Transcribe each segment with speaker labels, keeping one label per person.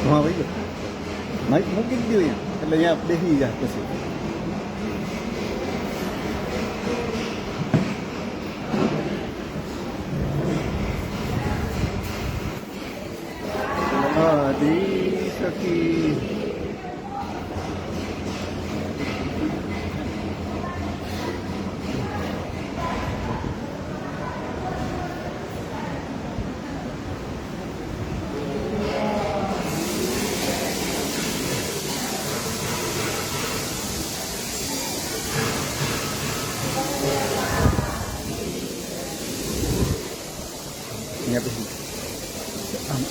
Speaker 1: હા ભાઈ માઇક મૂકી જ દઉં અહીંયા એટલે અહીંયા બેસી જાય પછી આદિ સખી અહીંયા પછી આમ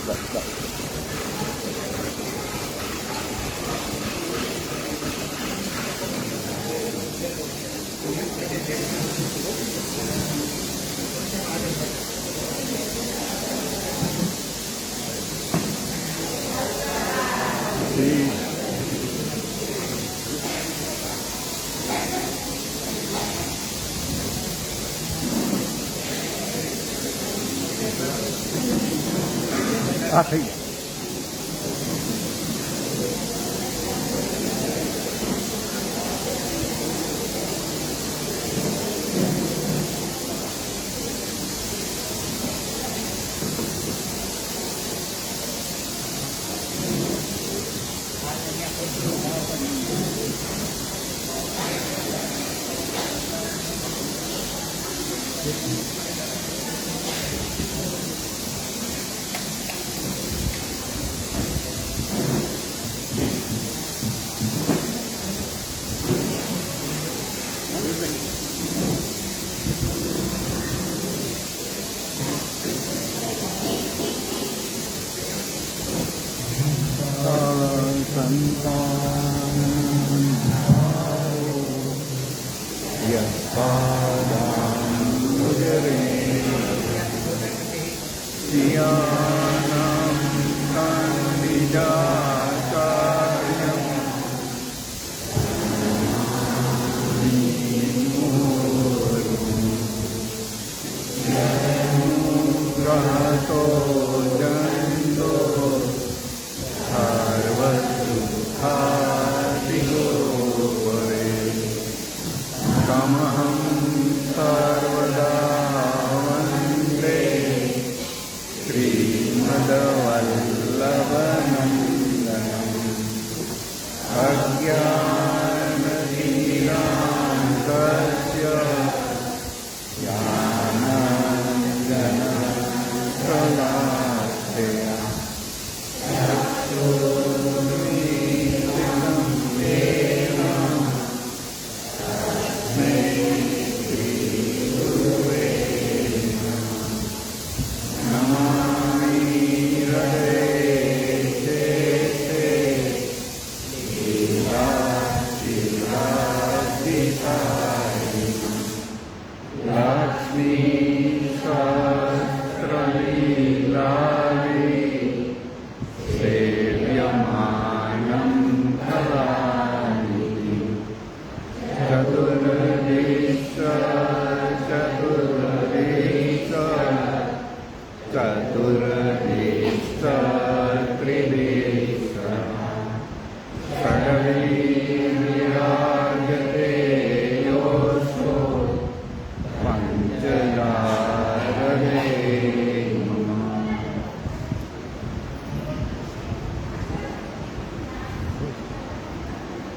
Speaker 1: બસ આ થઈ ગયું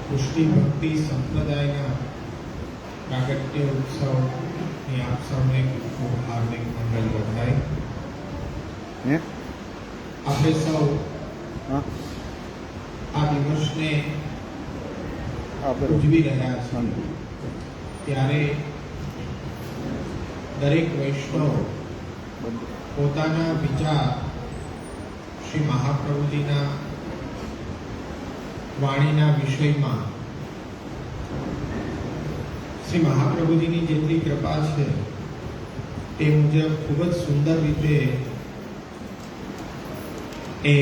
Speaker 2: પુષ્ટિ ભક્તિ સંપ્રદાયના પ્રાગટ્ય ઉત્સવની આપ સૌને ખૂબ હાર્દિક મંગલ વધાય. આપણે સૌ આ દિવસને ઉજવી રહ્યા છીએ ત્યારે દરેક વૈષ્ણવ પોતાના વિચાર શ્રી મહાપ્રભુજીના વાણીના વિષયમાં શ્રી મહાપ્રભુજીની જેટલી કૃપા છે તે મુજબ ખૂબ જ સુંદર રીતે એ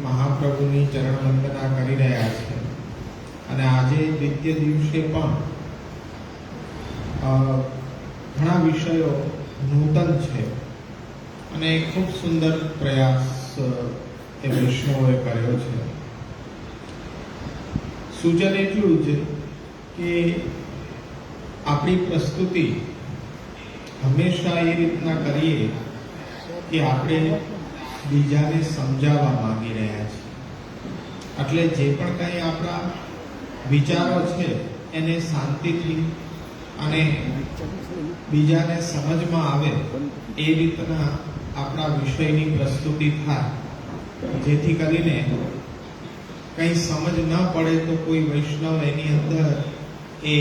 Speaker 2: મહાપ્રભુની ચરણ વંદના કરી રહ્યા છે. અને આજે દ્વિતીય દિવસે પણ ઘણા વિષયો નૂતન છે અને ખૂબ સુંદર પ્રયાસ એ વૈષ્ણવોએ કર્યો છે. સૂચન એટલું જ કે આપણી પ્રસ્તુતિ હંમેશા એ રીતના કરીએ કે આપણે બીજાને સમજાવવા માંગી રહ્યા છીએ. એટલે જે પણ કંઈ આપણા વિચારો છે એને શાંતિથી અને બીજાને સમજમાં આવે એ રીતના આપણા વિષયની પ્રસ્તુતિ થાય, જેથી કરીને કંઈ સમજ ન પડે તો કોઈ વૈષ્ણવ એની અંદર એ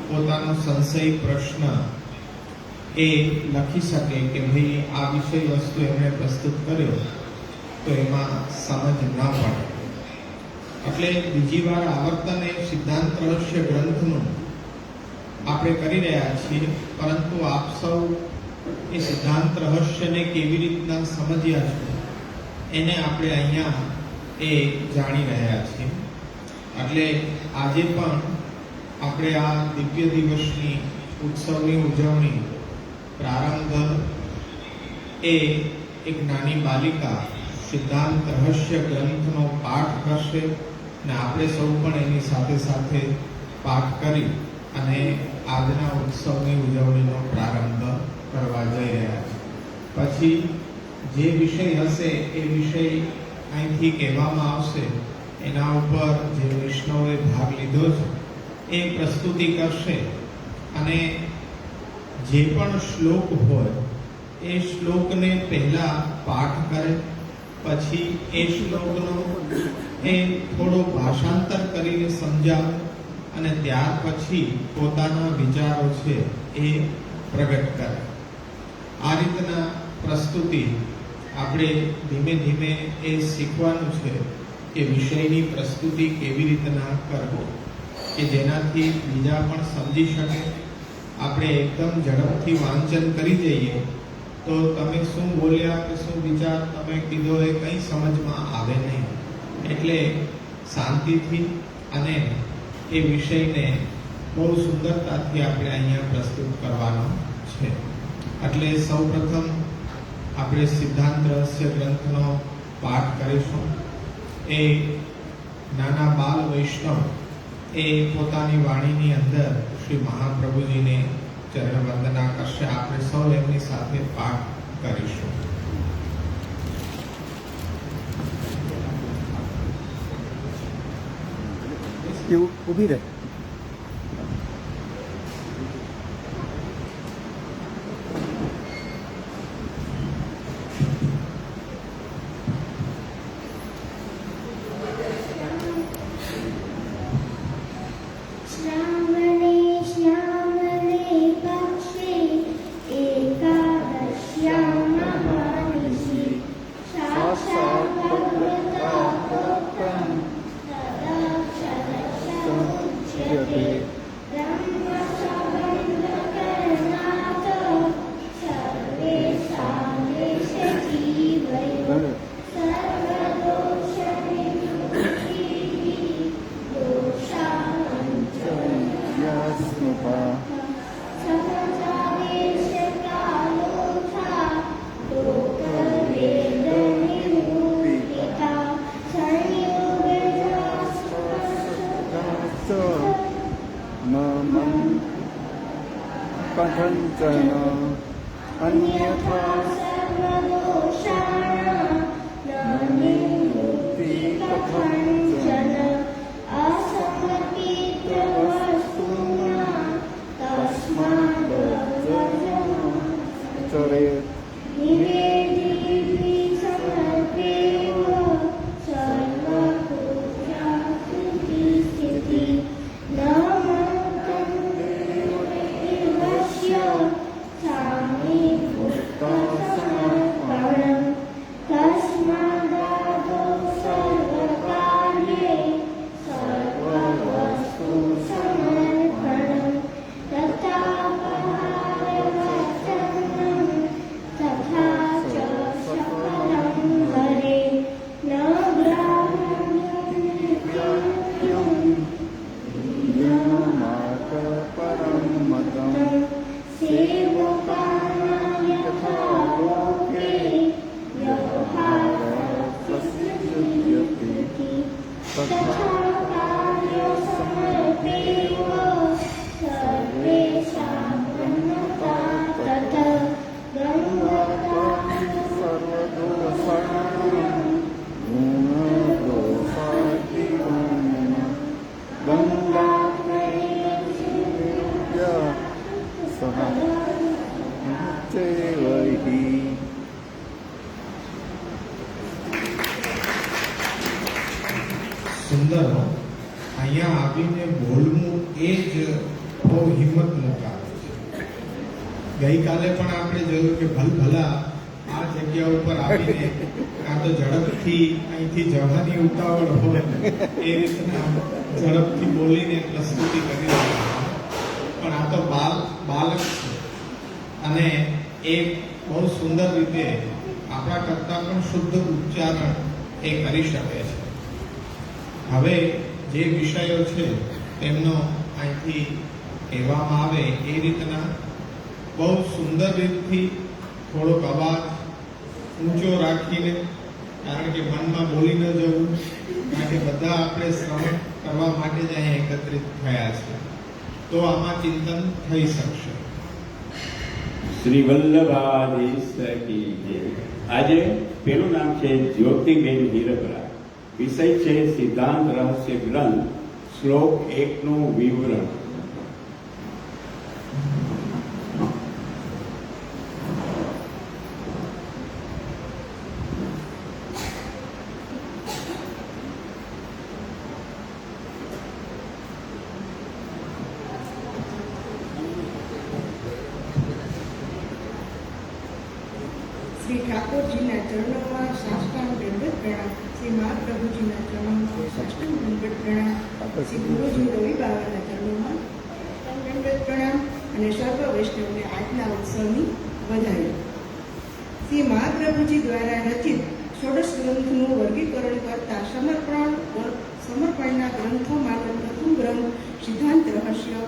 Speaker 2: પોતાનો સંશય પ્રશ્ન એ લખી શકે કે ભાઈ આ વિષય વસ્તુ એમણે પ્રસ્તુત કર્યો તો એમાં સમજ ન પડે. એટલે બીજી વાર આવર્તન એ સિદ્ધાંત રહસ્ય ગ્રંથનું આપણે કરી રહ્યા છીએ, પરંતુ આપ સૌ એ સિદ્ધાંત રહસ્યને કેવી રીતના સમજ્યા છે એને આપણે અહીંયા એ જાણી રહ્યા છીએ. એટલે આજે પણ આપણે આ દિવ્ય દિવસની ઉત્સવની ઉજવણી પ્રારંભ એ એક નાની બાલિકા સિદ્ધાંત રહસ્ય ગ્રંથનો પાઠ કરશે અને આપણે સૌ પણ એની સાથે સાથે પાઠ કરી અને આજના ઉત્સવની ઉજવણીનો પ્રારંભ કરવા જઈ રહ્યા છે. પછી જે વિષય હશે એ વિષય અહીંથી કહેવામાં આવશે, એના ઉપર જે વૈષ્ણવોએ ભાગ લીધો છે એ પ્રસ્તુતિ કરશે અને જે પણ શ્લોક હોય એ શ્લોકને પહેલા પાઠ કરે, પછી એ શ્લોકનો એ થોડો ભાષાંતર કરીને સમજાવે અને ત્યાર પછી પોતાના વિચારો છે એ પ્રગટ કરે. આ રીતના પ્રસ્તુતિ આપણે ધીમે ધીમે એ શીખવાનું છે કે વિષયની પ્રસ્તુતિ કેવી રીતના કરવો કે જેનાથી બીજા પણ સમજી શકે. આપણે એકદમ ઝડપથી વાંચન કરી જઈએ તો તમે શું બોલ્યા કે શું વિચાર તમે કીધો એ કંઈ સમજમાં આવે નહીં. એટલે શાંતિથી અને એ વિષયને બહુ સુંદરતાથી આપણે અહીંયા પ્રસ્તુત કરવાનો છે. એટલે સૌપ્રથમ આપણે સિદ્ધાંત રહસ્ય ગ્રંથનો પાઠ કરીશું. એ નાના બાલ વૈષ્ણવ એ પોતાની વાણીની અંદર શ્રી મહાપ્રભુજીને ચરણ વંદના કરશે. આપણે સૌ એમની સાથે પાઠ કરીશું.
Speaker 1: ઊભી રહે.
Speaker 3: कथञ्चन अन्यथा न निवृत्ति कथञ्चन तस्मादचरेत्
Speaker 4: तथा
Speaker 1: કી.
Speaker 2: સુંદર હો. અહીંયા આવીને બોલવું એ જ બહુ હિંમતનું કામ છે. ગઈકાલે પણ આપણે જોયું કે ભલભલા આ જગ્યા ઉપર આવીને કાં તો ઝડપથી અહીંથી જવાની ઉતાવળ હોય એ રીતના ઝડપથી બોલીને પ્રસ્તુતિ કરી રહ્યા પણ આ તો બાલક છે અને એ બહુ સુંદર રીતે આપણા કરતાં પણ શુદ્ધ ઉચ્ચારણ એ કરી શકે છે. હવે જે વિષયો છે તેમનો અહીંથી કહેવામાં આવે એ રીતના બહુ સુંદર રીતથી થોડોક અવાજ ઊંચો રાખીને, કારણ કે મનમાં બોલી ન જવું, કારણ કે બધા આપણે શ્રવણ કરવા માટે જ અહીંયા એકત્રિત થયા છે, તો આમાં ચિંતન થઈ શકશે.
Speaker 4: શ્રી વલ્લભાધીશ કી જય. આજે પેલું નામ છે જ્યોતિબેન હીરપરા. વિષય છે સિદ્ધાંત રહસ્ય ગ્રંથ, શ્લોક 1 નું વિવરણ.
Speaker 3: શ્રી ઠાકોરજીના ચરણોમાં સાષ્ટાંગ દંડવત પ્રણામ. શ્રી મહાપ્રભુજીના ચરણોમાં સાષ્ટાંગ દંડવત પ્રણામ. શ્રી ગુરુજી રવિ બાવાના ચરણોમાં સાષ્ટાંગ દંડવત પ્રણામ અને સર્વ વૈષ્ણવને આજના ઉત્સવની વધાઈ. શ્રી મહાપ્રભુજી દ્વારા રચિત ષોડશ ગ્રંથનું વર્ગીકરણ કરતા સમર્પણના ગ્રંથોમાંનો પ્રથમ ગ્રંથ સિદ્ધાંત રહસ્ય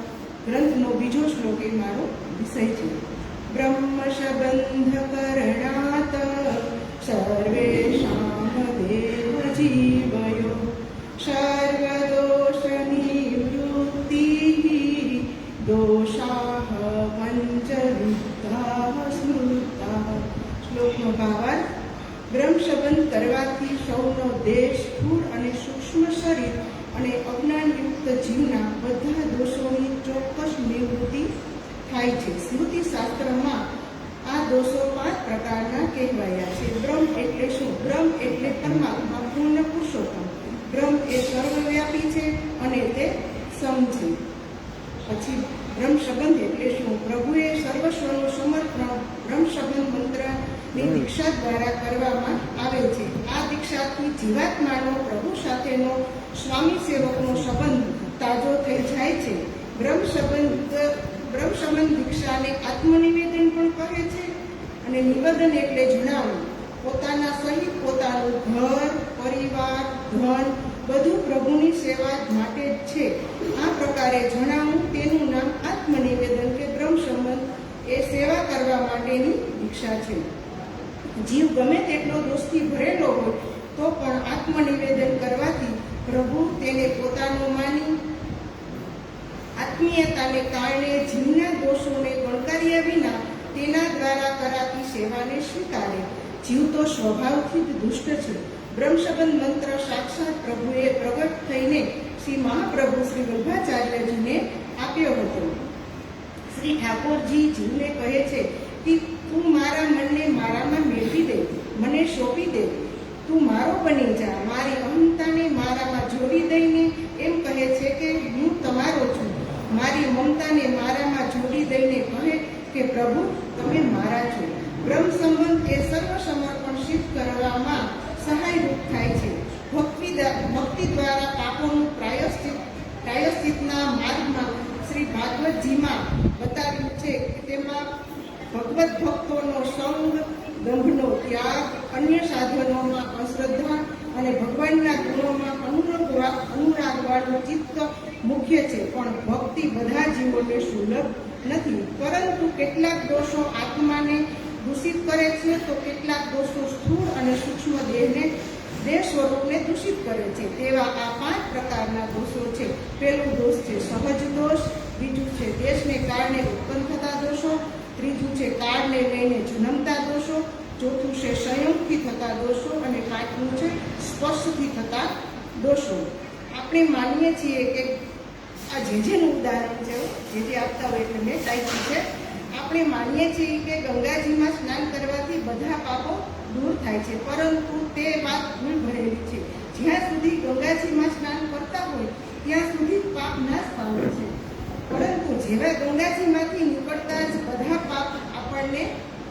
Speaker 3: ગ્રંથનો બીજો શ્લોક એ મારો વિષય છે. બ્રહ્મ સંબંધ કરણાત સર્વેષાં દેવ જીવયો સર્વદોષ નિવૃત્તિ દોષાઃ પંચવિદ્ધાઃ સ્મૃતાઃ. શ્લોકનો ભાવાર્થ: બ્રહ્મ સંબંધ કરવાથી સૌનો દેહ, સ્થૂળ અને સૂક્ષ્મ શરીર અને અજ્ઞાનયુક્ત જીવના બધા દોષોની ચોક્કસ નિવૃત્તિ થાય છે. સ્મૃતિ શાસ્ત્રમાં આ દોષો 5 પ્રકારના કહેવાયા છે. બ્રહ્મ એટલે શું? બ્રહ્મ એટલે પરમાત્મા, પૂર્ણ પુરુષોત્તમ. બ્રહ્મ એ સર્વવ્યાપી છે અને તે સમ છે. પછી બ્રહ્મ સંબંધ એટલે શું? પ્રભુએ સર્વસ્વનું સમર્પણ બ્રહ્મ સંબંધ મંત્રની દીક્ષા દ્વારા કરવામાં આવે છે. આ દીક્ષાથી જીવાત્માનો પ્રભુ સાથેનો સ્વામી સેવકનો સંબંધ તાજો થઈ જાય છે. બ્રહ્મ સંબંધ દીક્ષાને આત્મનિવેદન પણ કહે છે. અને નિવેદન એટલે જણાવવું. પોતાના સહિત પોતાનું ઘર, પરિવાર, ધન બધું પ્રભુની સેવા માટે જ છે. આ પ્રકારે જણાવવું તેનું નામ આત્મનિવેદન કે બ્રહ્મ સંબંધ એ સેવા કરવા માટેની દીક્ષા છે. જીવ ગમે તેટલો દોષથી ભરેલો હોય તો પણ આત્મનિવેદન કરવાથી પ્રભુ તેને પોતાનો માની આત્મીયતાને કારણે જીવના દોષોને ગણકાર્યા વિના તેના દ્વારા કરાતી સેવાને સ્વીકારે. જીવ તો સ્વભાવથી જ દુષ્ટ છે. બ્રહ્મ સંબંધ મંત્ર સાક્ષાત પ્રભુએ પ્રગટ થઈને શ્રી મહાપ્રભુ શ્રી વલ્લભાચાર્યજીને આપ્યો હતો. શ્રી ઠાકોરજી જીવને કહે છે કે તું મારા મનને મારામાં મેળવી દે, મને સોંપી દે, તું મારો બની જા. મારી અહંતાને મારામાં જોડી દઈને એમ કહે છે કે હું તમારો છું. મારી મમતાને મારામાં જોડી દઈને કહે કે પ્રભુ તમે મારા છો. બ્રહ્મ સંબંધ એ સર્વ સમર્પણ સિદ્ધ કરવામાં સહાયરૂપ થાય છે. ભક્તિ દ્વારા પાપોનું પ્રાયશ્ચિતના માર્ગમાં શ્રી ભાગવતજીમાં બતાવ્યું છે કે તેમાં ભગવત ભક્તોનો સંગ, દંભનો ત્યાગ, અન્ય સાધનોમાં અશ્રદ્ધા અને ભગવાનના ગુણોમાં અનુરાગવાળું ચિત્ત મુખ્ય છે. પણ ભક્તિ બધા જીવોને સુલભ નથી, પરંતુ કેટલાક દોષો આત્માને દૂષિત કરે છે તો કેટલાક દોષો સ્થૂળ અને સૂક્ષ્મ દેહ સ્વરૂપને દૂષિત કરે છે. તેવા આ 5 પ્રકારના દોષો છે. પહેલું દોષ છે સહજ દોષ, બીજું છે દેશને કારણે ઉત્પન્ન થતા દોષો, ત્રીજું છે કાળને લઈને જન્મતા દોષો, ચોથું છે સંયમથી થતા દોષો અને પાંચમું છે સ્પર્શથી થતા દોષો. આપણે માનીએ છીએ કે આ જેનું ઉદાહરણ છે, જે આપતા હોય એટલે મેં ટાઈપ્યું છે. આપણે માનીએ છીએ કે ગંગાજીમાં સ્નાન કરવાથી બધા પાપો દૂર થાય છે, પરંતુ તે વાત ભૂલ ભરેલી છે. જ્યાં સુધી ગંગાજીમાં સ્નાન કરતા હોય ત્યાં સુધી પાપ નાશ પામે છે, પરંતુ જેવા ગંગાજીમાંથી નીકળતા જ બધા પાપ આપણને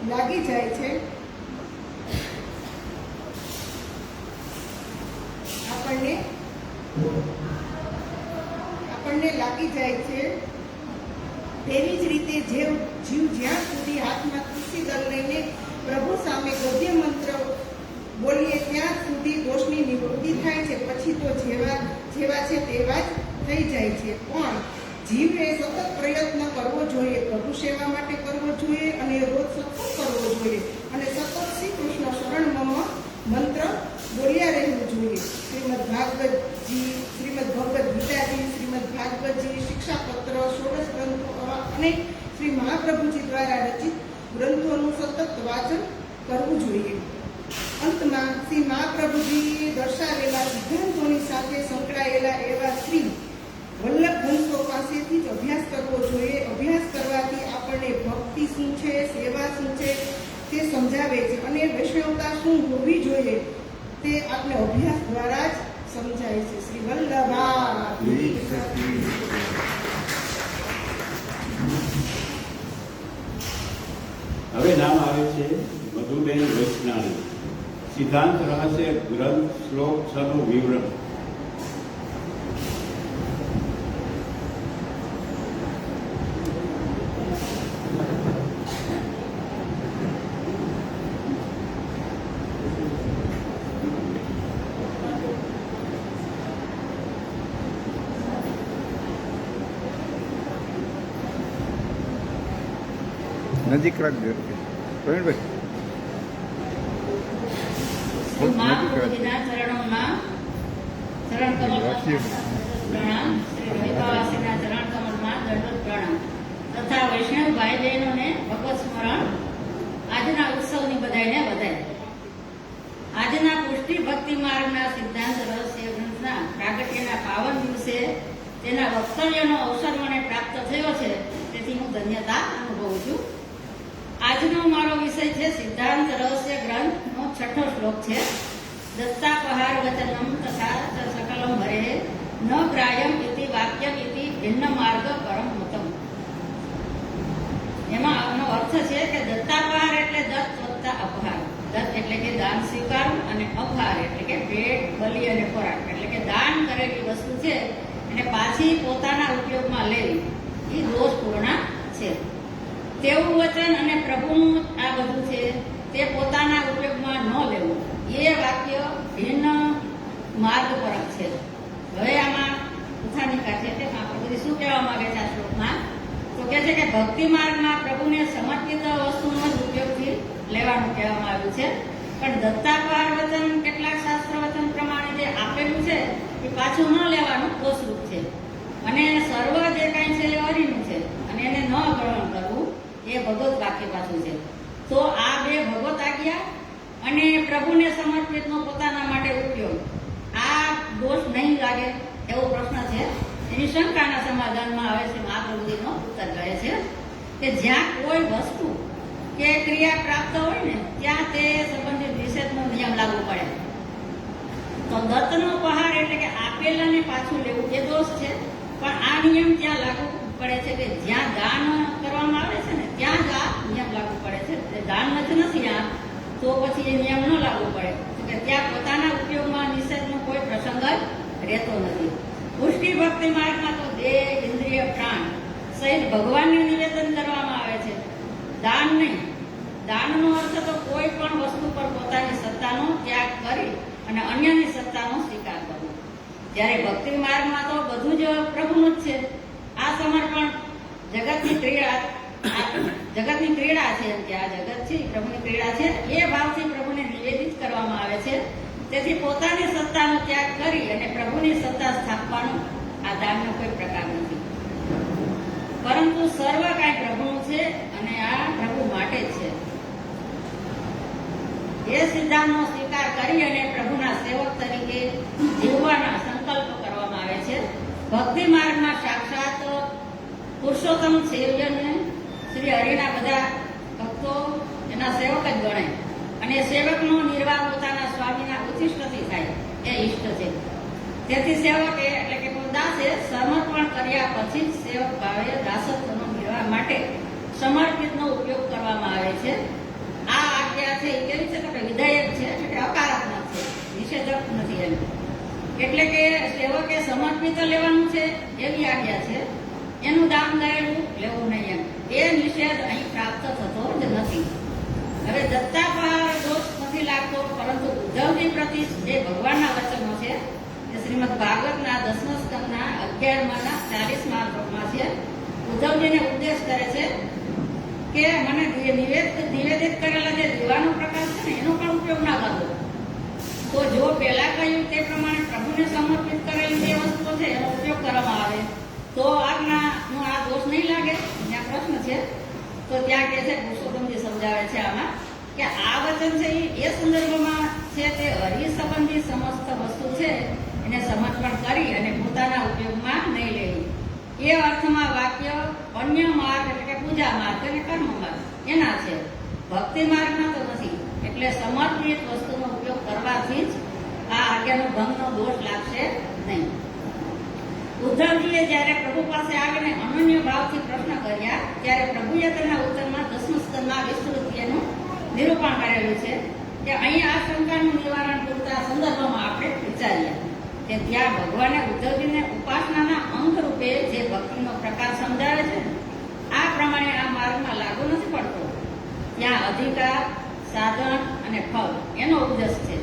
Speaker 3: લાગી જાય છે. આપણને લાગી જાય છે. તેવી જ રીતે જીવ જ્યાં સુધી હાથમાં તુલસી દળ લઈને પ્રભુ સામે ગદ્ય મંત્ર બોલીએ ત્યાં સુધી દોષની નિવૃત્તિ થાય છે. પછી તો જેવા છે તેવા જ થઈ જાય છે. પણ જીવે સતત પ્રયત્ન કરવો જોઈએ, પ્રભુ સેવા માટે કરવો જોઈએ અને રોજ સત્સંગ કરવો જોઈએ અને સતત શ્રી કૃષ્ણ શરણમમ મંત્ર બોલ્યા રહેવું જોઈએ. શ્રીમદ ભગવદ ગીતાજી, શ્રીમદ ભાગવતજી, શિક્ષાપત્ર, ષોડશ ગ્રંથો અને શ્રી મહાપ્રભુજી દ્વારા રચિત ગ્રંથોનું સતત વાંચન કરવું જોઈએ. અંતમાં શ્રી મહાપ્રભુજીએ દર્શાવેલા સિદ્ધાંતોની સાથે સંકળાયેલા એવા શ્રી વલ્લભ વંશો પાસેથી જ અભ્યાસ કરવો જોઈએ. અભ્યાસ કરવાથી આપણને ભક્તિ શું છે, સેવા શું છે તે સમજાવે છે અને વૈષ્ણવતા શું હોવી જોઈએ તે આપણે અભ્યાસ દ્વારા જ સમજાય છે. શ્રી વલ્લભા
Speaker 4: હવે નામ આવે છે મધુબેન વૈષ્ણવ. સિદ્ધાંત રહસ્ય ગ્રંથ શ્લોક 6 નું વિવરણ.
Speaker 1: નજીક રાખજો પ્રવીણભાઈ.
Speaker 5: મહાપ્રભુજીના ચરણોમાં ચરણ કમલમાં પ્રણામ. શ્રી રવિવાસીના ચરણ કમલમાં દંડવત પ્રણામ તથા વૈષ્ણવ ભાઈ બહેનોને ભગવત સ્મરણ. આજના ઉત્સવની બધાઈને વધાય. આજના પુષ્ટિ ભક્તિ માર્ગના સિદ્ધાંત રહસ્ય ગ્રંથના પ્રાગટ્યના પાવન દિવસે તેના વક્તવ્યનો અવસર મને પ્રાપ્ત થયો છે, તેથી હું ધન્યતા અનુભવું છું. આજનો મારો વિષય છે સિદ્ધાંત રહસ્ય ગ્રંથનો 6ઠો શ્લોક છે. દત્તાપહાર વચનમ તથા સકલમ હરે ન ગ્રાહ્યમ ઇતિ વાક્યમ ઇતિ ભિન્ન માર્ગ પરમ મતમ. એમાં આનો અર્થ છે કે દત્તાપહાર એટલે દત્ત વત્તા અપહાર. દત્ત એટલે કે દાન સ્વીકારવું અને અપહાર એટલે કે ભેટ, બલિ અને ખોરાક એટલે કે દાન કરેલી વસ્તુ છે અને પાછી પોતાના ઉપયોગમાં લેવી એ દોષપૂર્ણ છે. તેવું વચન અને પ્રભુનું આ બધું છે તે પોતાના ઉપયોગમાં ન લેવું એ વાક્ય ભિન્ન માર્ગ પરક છે. હવે આમાં ઉથાનિકા છે તે મહાપ્રભુજી શું કહેવા માંગે છે આ શ્લોકમાં? તો કહે છે કે ભક્તિ માર્ગમાં પ્રભુને સમર્પિત વસ્તુનો જ ઉપયોગથી લેવાનું કહેવામાં આવ્યું છે. પણ દત્તાપહાર વચન કેટલાક શાસ્ત્ર વચન પ્રમાણે જે આપેલું છે એ પાછું ન લેવાનું દોષરૂપ છે અને સર્વ જે કાંઈ છે એ હરિનું છે અને એને ન ગ્રહણ કરવું એ ભગવત વાક્ય પાછું છે. તો આ બે ભગવત આજ્ઞા અને પ્રભુને સમર્પિતનો પોતાના માટે ઉપયોગ આ દોષ નહીં લાગે એવો પ્રશ્ન છે. એની શંકાના સમાધાનમાં આવે છે મહાપ્રભુજીનો ઉત્તર કહે છે કે જ્યાં કોઈ વસ્તુ કે ક્રિયા પ્રાપ્ત હોય ને ત્યાં તે સંબંધિત નિષેધનો નિયમ લાગુ પડે. તો દત્તનો પહાર એટલે કે આપેલાને પાછું લેવું એ દોષ છે, પણ આ નિયમ ત્યાં લાગુ પડે છે કે જ્યાં દાન કરવામાં આવે છે ને ત્યાં જ આ નિયમ લાગુ પડે છે. દાન નથી આ તો પછી એ નિયમ ન લાગુ પડે કે ત્યાં પોતાના ઉપયોગમાં નિષેધનો કોઈ પ્રસંગ જ રહેતો નથી. પુષ્ટિ ભક્તિ માર્ગમાં તો દેહ, ઇન્દ્રિય, પ્રાણ સહિત ભગવાનને નિવેદન કરવામાં આવે છે, દાન નહીં. દાનનો અર્થ તો કોઈ પણ વસ્તુ પર પોતાની સત્તાનો ત્યાગ કરી અને અન્યની સત્તાનો સ્વીકાર કરવો. જ્યારે ભક્તિ માર્ગમાં તો બધું જ પ્રભુનું જ છે. આ સમર્પણ જગતની ક્રીડા છે, એમ કે આ જગત છે પ્રભુની ક્રીડા છે એ ભાવથી પ્રભુને નિવેદિત કરવામાં આવે છે. તેથી પોતાની સત્તાનો ત્યાગ કરી અને પ્રભુની સત્તા સ્થાપવાનો આ દાનનો કોઈ પ્રકાર નથી, પરંતુ સર્વ કાંઈ પ્રભુનું છે અને આ પ્રભુ માટે જ છે. એ સિદ્ધાંતનો સ્વીકાર કરી અને પ્રભુના સેવક તરીકે જીવવાના સંકલ્પ કરવામાં આવે છે. ભક્તિ માર્ગમાં સાક્ષાત પુરુષોત્તમ સેવ્યને શ્રી હરિના બધા ભક્તો એના સેવક જ ગણાય અને સેવકનો નિર્વાહ પોતાના સ્વામીના ઉચ્ચિષ્ટથી થાય એ ઈષ્ટ છે. તેથી સેવક એટલે કે દાસે સમર્પણ કર્યા પછી જ સેવક ભાવે દાસત્વનો નિર્વાહ માટે સમર્પિતનો ઉપયોગ કરવામાં આવે છે. આ આજ્ઞા છે એ કેવી છે કે વિધાયક છે, એટલે કે હકારાત્મક છે, નિષેધક નથી એમ. એટલે કે સેવકે સમર્પિત લેવાનું છે એવી આજ્ઞા છે, એનું દાન કરેલું લેવું નહીં એમ. એ નિષેધ અહીં પ્રાપ્ત થતો જ નથી. હવે દત્તાપહાર દોષ નથી લાગતો, પરંતુ ઉદ્ધવજી પ્રતિ જે ભગવાનના વચનો છે એ શ્રીમદ ભાગવતના 10મા સ્કંદના 11માના 40મા શ્લોકમાં છે. ઉદ્ધવજીને ઉપદેશ કરે છે કે મને નિવેદિત કરેલા જે દીવાનો પ્રકાશ છે ને એનો પણ ઉપયોગ ના કરવો. તો જો પહેલા કહ્યું તે પ્રમાણે પ્રભુને સમર્પિત કરેલી જે વસ્તુઓ છે એનો ઉપયોગ કરવામાં આવે તો આજ્ઞાનો આ દોષ નહીં લાગે. ત્યાં પ્રશ્ન છે તો ત્યાં કહે છે, પુરુષોત્તમજી સમજાવે છે આમાં કે આ વચન છે એ સંદર્ભમાં છે તે હરિ સંબંધી સમસ્ત વસ્તુ છે એને સમર્પણ કરી અને પોતાના ઉપયોગમાં નહીં લેવી. એ અર્થમાં વાક્ય અન્ય માર્ગ એટલે કે પૂજા માર્ગ અને કર્મ માર્ગ એના છે, ભક્તિ માર્ગના તો નથી. એટલે સમર્પિત વસ્તુનો ઉપયોગ કરવાથી જ આ આજ્ઞાનો ભંગનો દોષ લાગશે નહીં. ઉદ્ધવજીએ જ્યારે પ્રભુ પાસે આવીને અનન્ય ભાવથી પ્રશ્ન કર્યા ત્યારે પ્રભુએ તેના ઉત્તરમાં 10મા સ્કંદમાં વિસ્તૃત એનું નિરૂપણ કરેલું છે કે અહીં આ શંકાનું નિવારણ પૂરતા સંદર્ભમાં આપણે વિચારીએ કે ત્યાં ભગવાને ઉદ્ધવજીને ઉપાસનાના અંગ રૂપે જે ભક્તિનો પ્રકાર સમજાવે છે આ પ્રમાણે આ માર્ગમાં લાગુ નથી પડતો. ત્યાં અધિકાર, સાધન અને ફળ એનો ઉપદેશ છે.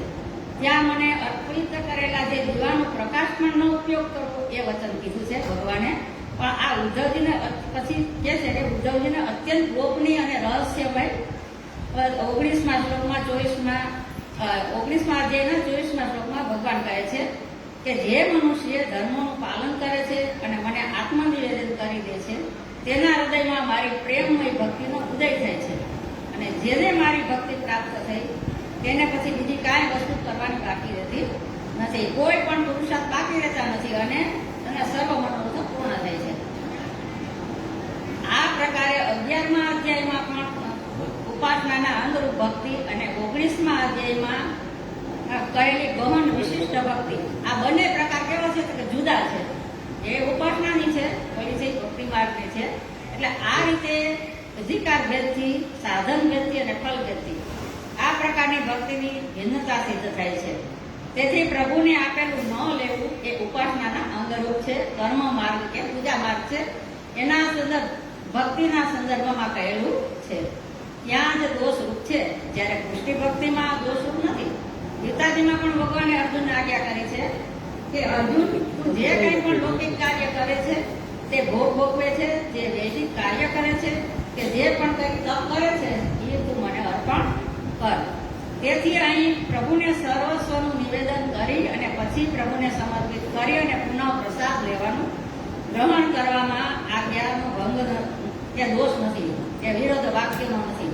Speaker 5: ત્યાં મને અર્પિત કરેલા જે દીવાનો પ્રકાશમાંનો ઉપયોગ કરવો એ વચન કીધું છે ભગવાને. પણ આ ઉદ્ધવજીને પછી કહે છે કે ઉદ્ધવજીને અત્યંત ગોપનીય અને રહસ્યમય 19મા શ્લોકમાં 19મા અધ્યાયના 24મા શ્લોકમાં ભગવાન કહે છે કે જે મનુષ્ય ધર્મનું પાલન કરે છે અને મને આત્મનિવેદન કરી દે છે તેના હૃદયમાં મારી પ્રેમમય ભક્તિનો ઉદય થાય છે. અને જેને મારી ભક્તિ પ્રાપ્ત થઈ તેને પછી બીજી કાંઈ વસ્તુ કરવાની બાકી રહેતી નથી. કોઈ પણ પુરુષાર્થ બાકી રહેતા નથી અને તેના સર્વ મનોરથ પૂર્ણ થાય છે. આ પ્રકારે 11મા અધ્યાયમાં પણ ઉપાસનાના અંગરૂપ ભક્તિ અને 19મા અધ્યાયમાં કરેલી ગહન વિશિષ્ટ ભક્તિ આ બંને પ્રકાર કેવા છે કે જુદા છે. એ ઉપાસનાની છે, પેલી છે ભક્તિ માર્ગની છે. એટલે આ રીતે અધિકાર ભેદથી, સાધન ભેદથી અને ફલ ભેદથી આ પ્રકારની ભક્તિની ભિન્નતા સિદ્ધ થાય છે. તેથી પ્રભુને આપેલું ન લેવું એ ઉપાસનાના અંગરૂપ છે, કર્મ માર્ગ કે પૂજા માર્ગ છે. એના સંદર્ભ ભક્તિના સંદર્ભમાં કહેલું છે. ત્યાં જ દોષરૂપ છે, જ્યારે પુષ્ટિ ભક્તિમાં દોષરૂપ નથી. ગીતાજીમાં પણ ભગવાને અર્જુનને આજ્ઞા કરી છે કે અર્જુન તું જે કંઈ પણ લૌકિક કાર્ય કરે છે તે ભોગ ભોગવે છે, જે વૈદિક કાર્ય કરે છે કે જે પણ કંઈ તપ કરે છે એ તું મને અર્પણ કર. તેથી અહીં પ્રભુને સર્વસ્વનું નિવેદન કરી અને પછી પ્રભુને સમર્પિત કરી અને પુનઃ પ્રસાદ લેવાનું ગ્રહણ કરવામાં આજ્ઞાનો ભંગ કે દોષ નથી, કે વિરોધ વાક્યનો નથી.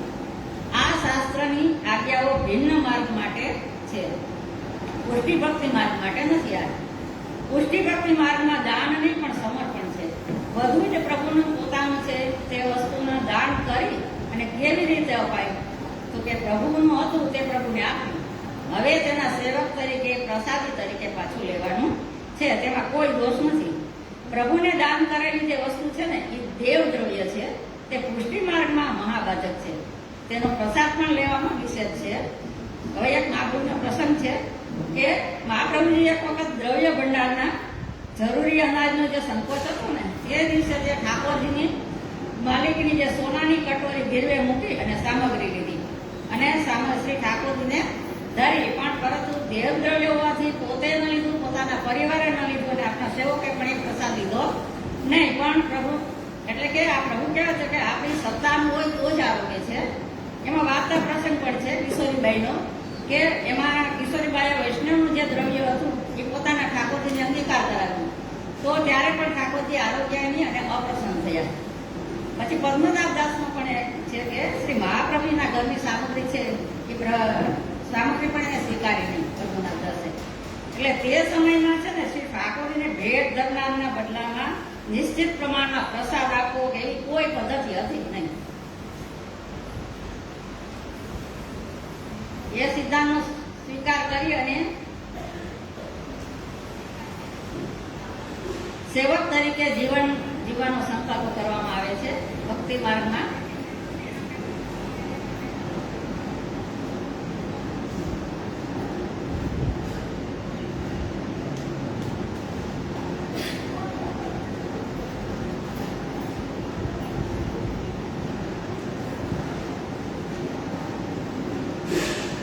Speaker 5: આ શાસ્ત્રની આજ્ઞાઓ ભિન્ન માર્ગ માટે છે, પુષ્ટિ ભક્તિ માર્ગ માટે નથી. આ પુષ્ટિ ભક્તિ માર્ગમાં દાન નહીં પણ સમર્પણ છે. બધું જ પ્રભુનું પોતાનું છે તે વસ્તુનું દાન કરી અને કેવી રીતે અપાય તો કે પ્રભુનું હતું તે પ્રભુને આપ્યું. હવે તેના સેવક તરીકે, પ્રસાદી તરીકે પાછું લેવાનું છે, તેમાં કોઈ દોષ નથી. પ્રભુને દાન કરેલી જે વસ્તુ છે ને એ દેવ દ્રવ્ય છે, તે પુષ્ટિ માર્ગમાં મહાબાધક છે. તેનો પ્રસાદ પણ લેવામાં નિષેધ છે. હવે એક મહાપ્રભુનો પ્રસંગ છે કે મહાપ્રભુજી એક વખત દ્રવ્ય ભંડારના જરૂરી અનાજનો જે સંકોચ હતો ને તે દિવસે જે ઠાકોરજીની માલિકની જે સોનાની કટોરી ગીરવે મૂકી અને સામગ્રી લીધી અને શ્રી ઠાકોરજીને ધરી. પણ પરંતુ દેવદ્રવ્ય હોવાથી પોતે ન લીધું, પોતાના પરિવારે ન લીધું અને આપણા સેવકે પણ એક પ્રસાદ લીધો નહીં. પણ પ્રભુ એટલે કે આ પ્રભુ કહેવાય છે કે આપણી સત્તાનું હોય તો જ આરોગ્ય છે. એમાં વાર્તા પ્રસંગ પણ છે કિશોરીબાઈનો કે એમાં કિશોરીબાઈએ વૈષ્ણવનું જે દ્રવ્ય હતું એ પોતાના ઠાકોરજીને અંગીકાર કરાવ્યું. તો ત્યારે પણ ઠાકોરજી આરોગ્યની અને અપ્રસન્ન થયા. પછી પદ્મનાભ દાસનું પણ એક છે કે શ્રી મહાપ્રભુના ઘરની સામગ્રી છે એ સામગ્રી પણ એને સ્વીકારી નહીં પદ્મનાભ દાસે. એટલે તે સમયમાં છે ને શ્રી ઠાકોરજીને ભેટ ધરનારના બદલામાં નિશ્ચિત પ્રમાણમાં પ્રસાદ આપવો કે એવી કોઈ પદ્ધતિ હતી નહીં. એ સિદ્ધાંતનો સ્વીકાર કરી અને સેવક તરીકે જીવન જીવવાનો સંકલ્પ કરવામાં આવે છે ભક્તિ માર્ગમાં.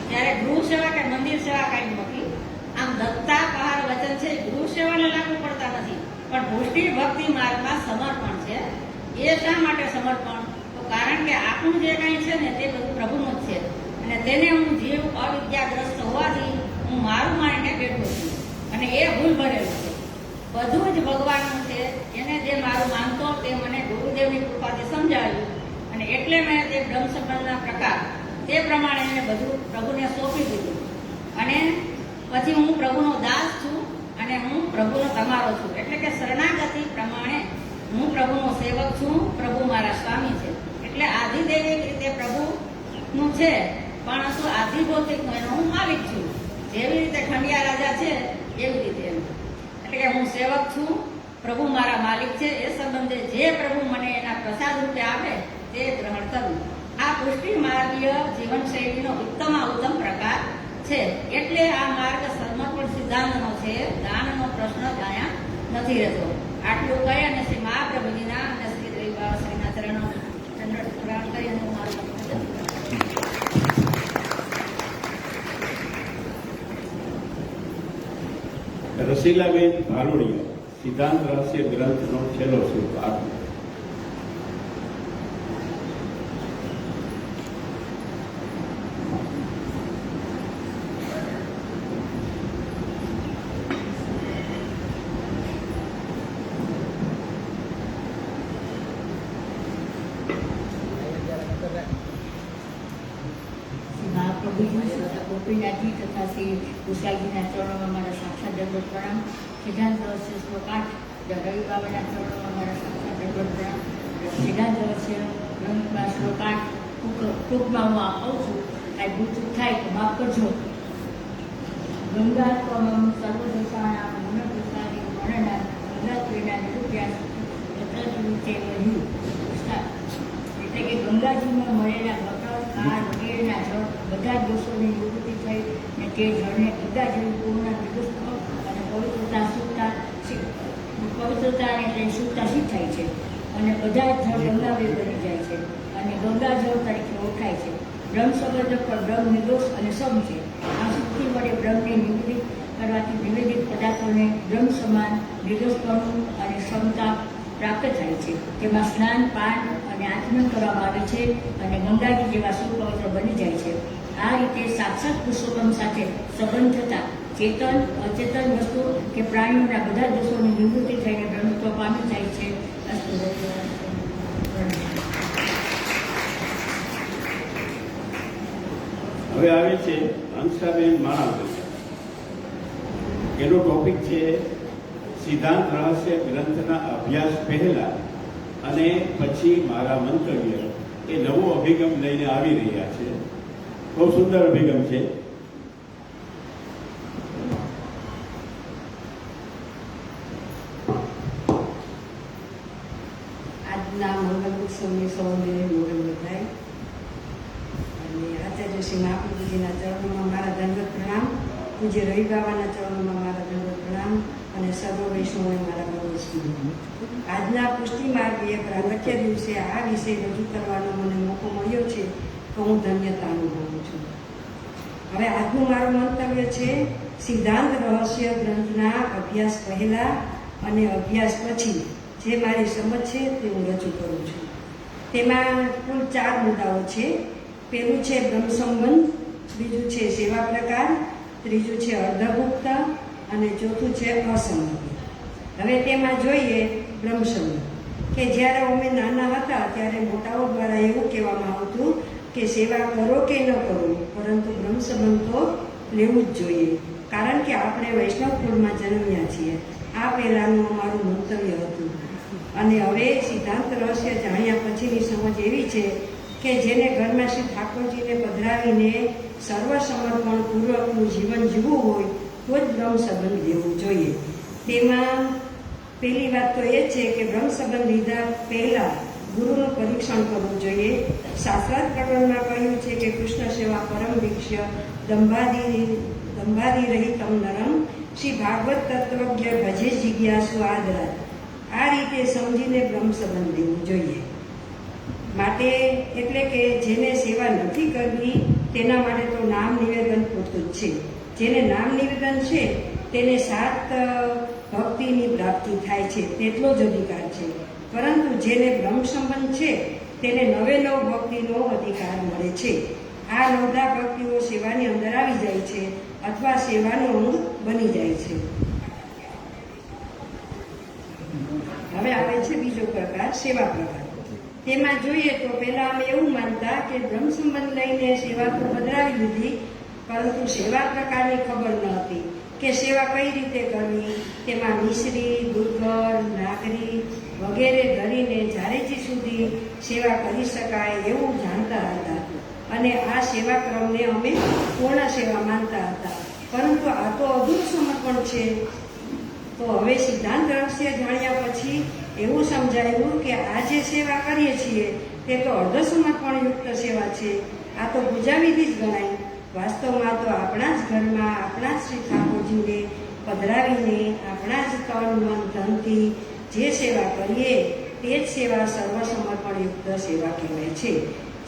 Speaker 5: ત્યારે ગૃહ સેવા કે મંદિર સેવા કઈ નથી. આમ દત્તા પહાર વચન છે ગૃહ સેવાને લાગુ પડતા નથી, પણ પુષ્ટિ ભક્તિ માર્ગમાં સમર્પણ છે. એ શા માટે સમર્પણ? તો કારણ કે આપણું જે કંઈ છે ને તે બધું પ્રભુનું જ છે, અને તેને હું જીવ અવિદ્યાગ્રસ્ત હોવાથી હું મારું માનીને બેઠો છું, અને એ ભૂલ ભરેલું છે. બધું જ ભગવાનનું છે. એને જે મારું માનતો તે મને ગુરુદેવની કૃપાથી સમજાવ્યું, અને એટલે મેં તે બ્રહ્મ સંબંધના પ્રકાર તે પ્રમાણે એને બધું પ્રભુને સોંપી દીધું. અને પછી હું પ્રભુનો દાસ છું અને હું પ્રભુનો તમારો છું. એટલે કે શરણાગતિ પ્રમાણે હું પ્રભુનો સેવક છું, પ્રભુ મારા સ્વામી છે. એટલે આધિદૈવિક રીતે પ્રભુનું છે, પરંતુ આધિભૌતિકનો એનો હું માલિક છું. જેવી રીતે ખંડિયા રાજા છે એવી રીતે એમ. એટલે કે હું સેવક છું, પ્રભુ મારા માલિક છે. એ સંબંધે જે પ્રભુ મને એના પ્રસાદ રૂપે આપે તે ગ્રહણ કરવું. આ પુષ્ટિ માર્ગીય જીવનશૈલીનો ઉત્તમ પ્રકાર છે. એટલે આ માર્ગ સમર્પણ સિદ્ધાંતનો છે. દાનનો પ્રશ્ન જ અહીંયા નથી રહેતો. આટલું કહી અને શ્રી મહાપ્રભુજીના અને શ્રી દેવી બાવાશ્રીના ચરણો પ્રણામ કરી અને હું મારું
Speaker 4: રસીલાબેન ભાલોડિયા સિદ્ધાંત રહસ્ય ગ્રંથનો છેલ્લો શ્લોક આપ્યો.
Speaker 5: ગોપીનાથજી તથા શ્રી કુશાલજીના ચરણોમાં મારા સાક્ષાત દંડવત પ્રણામ. સિદ્ધાંત રહસ્ય શ્લોક 8 રવિ બાબાના ચરણોમાં મારા સાક્ષાત દંડવત પ્રણામ. સિદ્ધાંત રહસ્ય ગ્રંથમાં શ્લોક 8 ટૂંકમાં હું આપું છું. કાંઈ ભૂલ થાય તો માફ કરજો. ગંગા ત્વમં સર્વદોષાણાં મનોદોષાનિ વર્ણના ગંગાત્વેના નિરૂપ્યા એટલે કે ગંગાજીમાં મળેલા બકર ખાર વગેરેના જળ બધા જ દોષોની નિવૃત્તિ થઈ અને તે જળને ગંગાજળ પૂર્ણ નિવૃત્ત અને પવિત્રતા એટલે શુદ્ધતા સિદ્ધ થાય છે, અને બધા જ જળ ગંગાવે બની જાય છે અને ગંગાજળ તરીકે ઓળખાય છે. બ્રહ્મ સંબંધ પર બ્રહ્મ નિર્દોષ અને સમ છે. આ શક્તિ વડે બ્રહ્મને નિવેદિત કરવાથી નિવેદિત પદાર્થોને બ્રહ્મ સમાન નિર્દોષપણું અને ક્ષમતા પ્રાપ્ત થાય છે. તેમાં સ્નાન પાન અને આચમન કરવામાં આવે છે અને ગંગાજી જેવા સુપવિત્ર બની જાય છે. આ રીતે સાક્ષાત પુરુષોત્તમ સાથે સંબંધ થતા ચેતન અચેતન વસ્તુ કે પ્રાણીઓના બધા દોષોની નિવૃત્તિ થઈને બ્રહ્મત્વ પામી જાય છે.
Speaker 4: હવે આવે છે હંસાબેન માણાવદર. એનો ટોપિક છે સિદ્ધાંત રહસ્ય ગ્રંથના અભ્યાસ પહેલા અને પછી મારા મંતવ્ય. એ નવો અભિગમ લઈને આવી રહ્યા છે. બહુ સુંદર અભિગમ છે.
Speaker 6: આજના મંગલ ઉત્સવની સૌને મોડલ બધાય અને આચાર્ય શ્રી મહાપ્રભુજીના ચરણોમાં મારા દંડવત પ્રણામ. પૂજ્ય રવિ બાબાના ચરણોમાં મારા દંડવત પ્રણામ અને સર્વ વૈષ્ણવોએ મારા નમસ્કાર. આજના પુષ્ટિ માર્ગીય પ્રાગટ્ય દિવસે આ વિષય રજૂ કરવાનો મને મોકો મળ્યો છે તો હું ધન્યતા અનુભવું છું. હવે આજનું મારું મંતવ્ય છે સિદ્ધાંત રહસ્ય ગ્રંથના અભ્યાસ પહેલા અને અભ્યાસ પછી જે મારી સમજ છે તે હું રજૂ કરું છું. તેમાં કુલ 4 મુદ્દાઓ છે. પહેલું છે બ્રહ્મ સંબંધ, બીજું છે સેવા પ્રકાર, ત્રીજું છે અર્ધભુક્ત અને ચોથું છે અસંબંધ. હવે તેમાં જોઈએ બ્રહ્મ સંબંધ કે જ્યારે અમે નાના હતા ત્યારે મોટાઓ દ્વારા એવું કહેવામાં આવતું કે સેવા કરો કે ન કરો પરંતુ બ્રહ્મ સંબંધ તો લેવું જ જોઈએ, કારણ કે આપણે વૈષ્ણવ કુળમાં જન્મ્યા છીએ. આ પહેલાંનું અમારું મંતવ્ય હતું. અને હવે સિદ્ધાંત રહસ્ય જાણ્યા પછીની સમજ એવી છે કે જેને ઘરમાં શ્રી ઠાકોરજીને પધરાવીને સર્વસમર્પણ પૂર્વકનું જીવન જીવવું હોય તો જ બ્રહ્મ સંબંધ લેવું જોઈએ. તેમાં પહેલી વાત તો એ છે કે બ્રહ્મ સંબંધ લીધા પહેલા ગુરુનું પરીક્ષણ કરવું જોઈએ. શાસ્ત્રાર્થ પ્રકરણમાં કહ્યું છે કે કૃષ્ણ સેવા પરમ ભિક્ષ્ય દંભાદી રહિતમ નરમ શ્રી ભાગવત તત્વજ્ઞ ભજે જિજ્ઞાસુ આદરા. આ રીતે સમજીને બ્રહ્મ સંબંધ લેવું જોઈએ. માટે એટલે કે જેને સેવા નથી કરવી તેના માટે તો નામ નિવેદન પૂરતું જ છે. જેને નામ નિવેદન છે તેને 7 ભક્તિની પ્રાપ્તિ થાય છે, તેટલો જ અધિકાર છે. પરંતુ જેને બ્રહ્મ સંબંધ છે તેને 9 ભક્તિનો અધિકાર મળે છે. આ 9 ભક્તિઓ સેવાની અંદર આવી જાય છે અથવા સેવાનો અંગ બની જાય છે. હવે આવે છે બીજો પ્રકાર, સેવા પ્રકાર. તેમાં જોઈએ તો પહેલા અમે એવું માનતા કે બ્રહ્મ સંબંધ લઈને સેવા તો પધરાવી લીધી, પરંતુ સેવા પ્રકારની ખબર ન હતી કે સેવા કઈ રીતે કરવી. તેમાં મિશ્રી, દૂધગર, નાગરી વગેરે ધરીને જારેજી સુધી સેવા કરી શકાય એવું જાણતા હતા અને આ સેવા ક્રમને અમે પૂર્ણ સેવા માનતા હતા. પરંતુ આ તો અધૂર સમર્પણ છે. તો હવે સિદ્ધાંત રહસ્ય જાણ્યા પછી એવું સમજાયું કે આ જે સેવા કરીએ છીએ તે તો અર્ધ સમર્પણ યુક્ત સેવા છે. આ તો પૂજાવિધિ જ ગણાય. વાસ્તવમાં તો આપણા જ ઘરમાં આપણા જ શ્રી ઠાકોરજીને પધરાવીને આપણા જ તન મન ધનથી જે સેવા કરીએ તે જ સેવા સર્વસમર્પણ યુક્ત સેવા કહેવાય છે.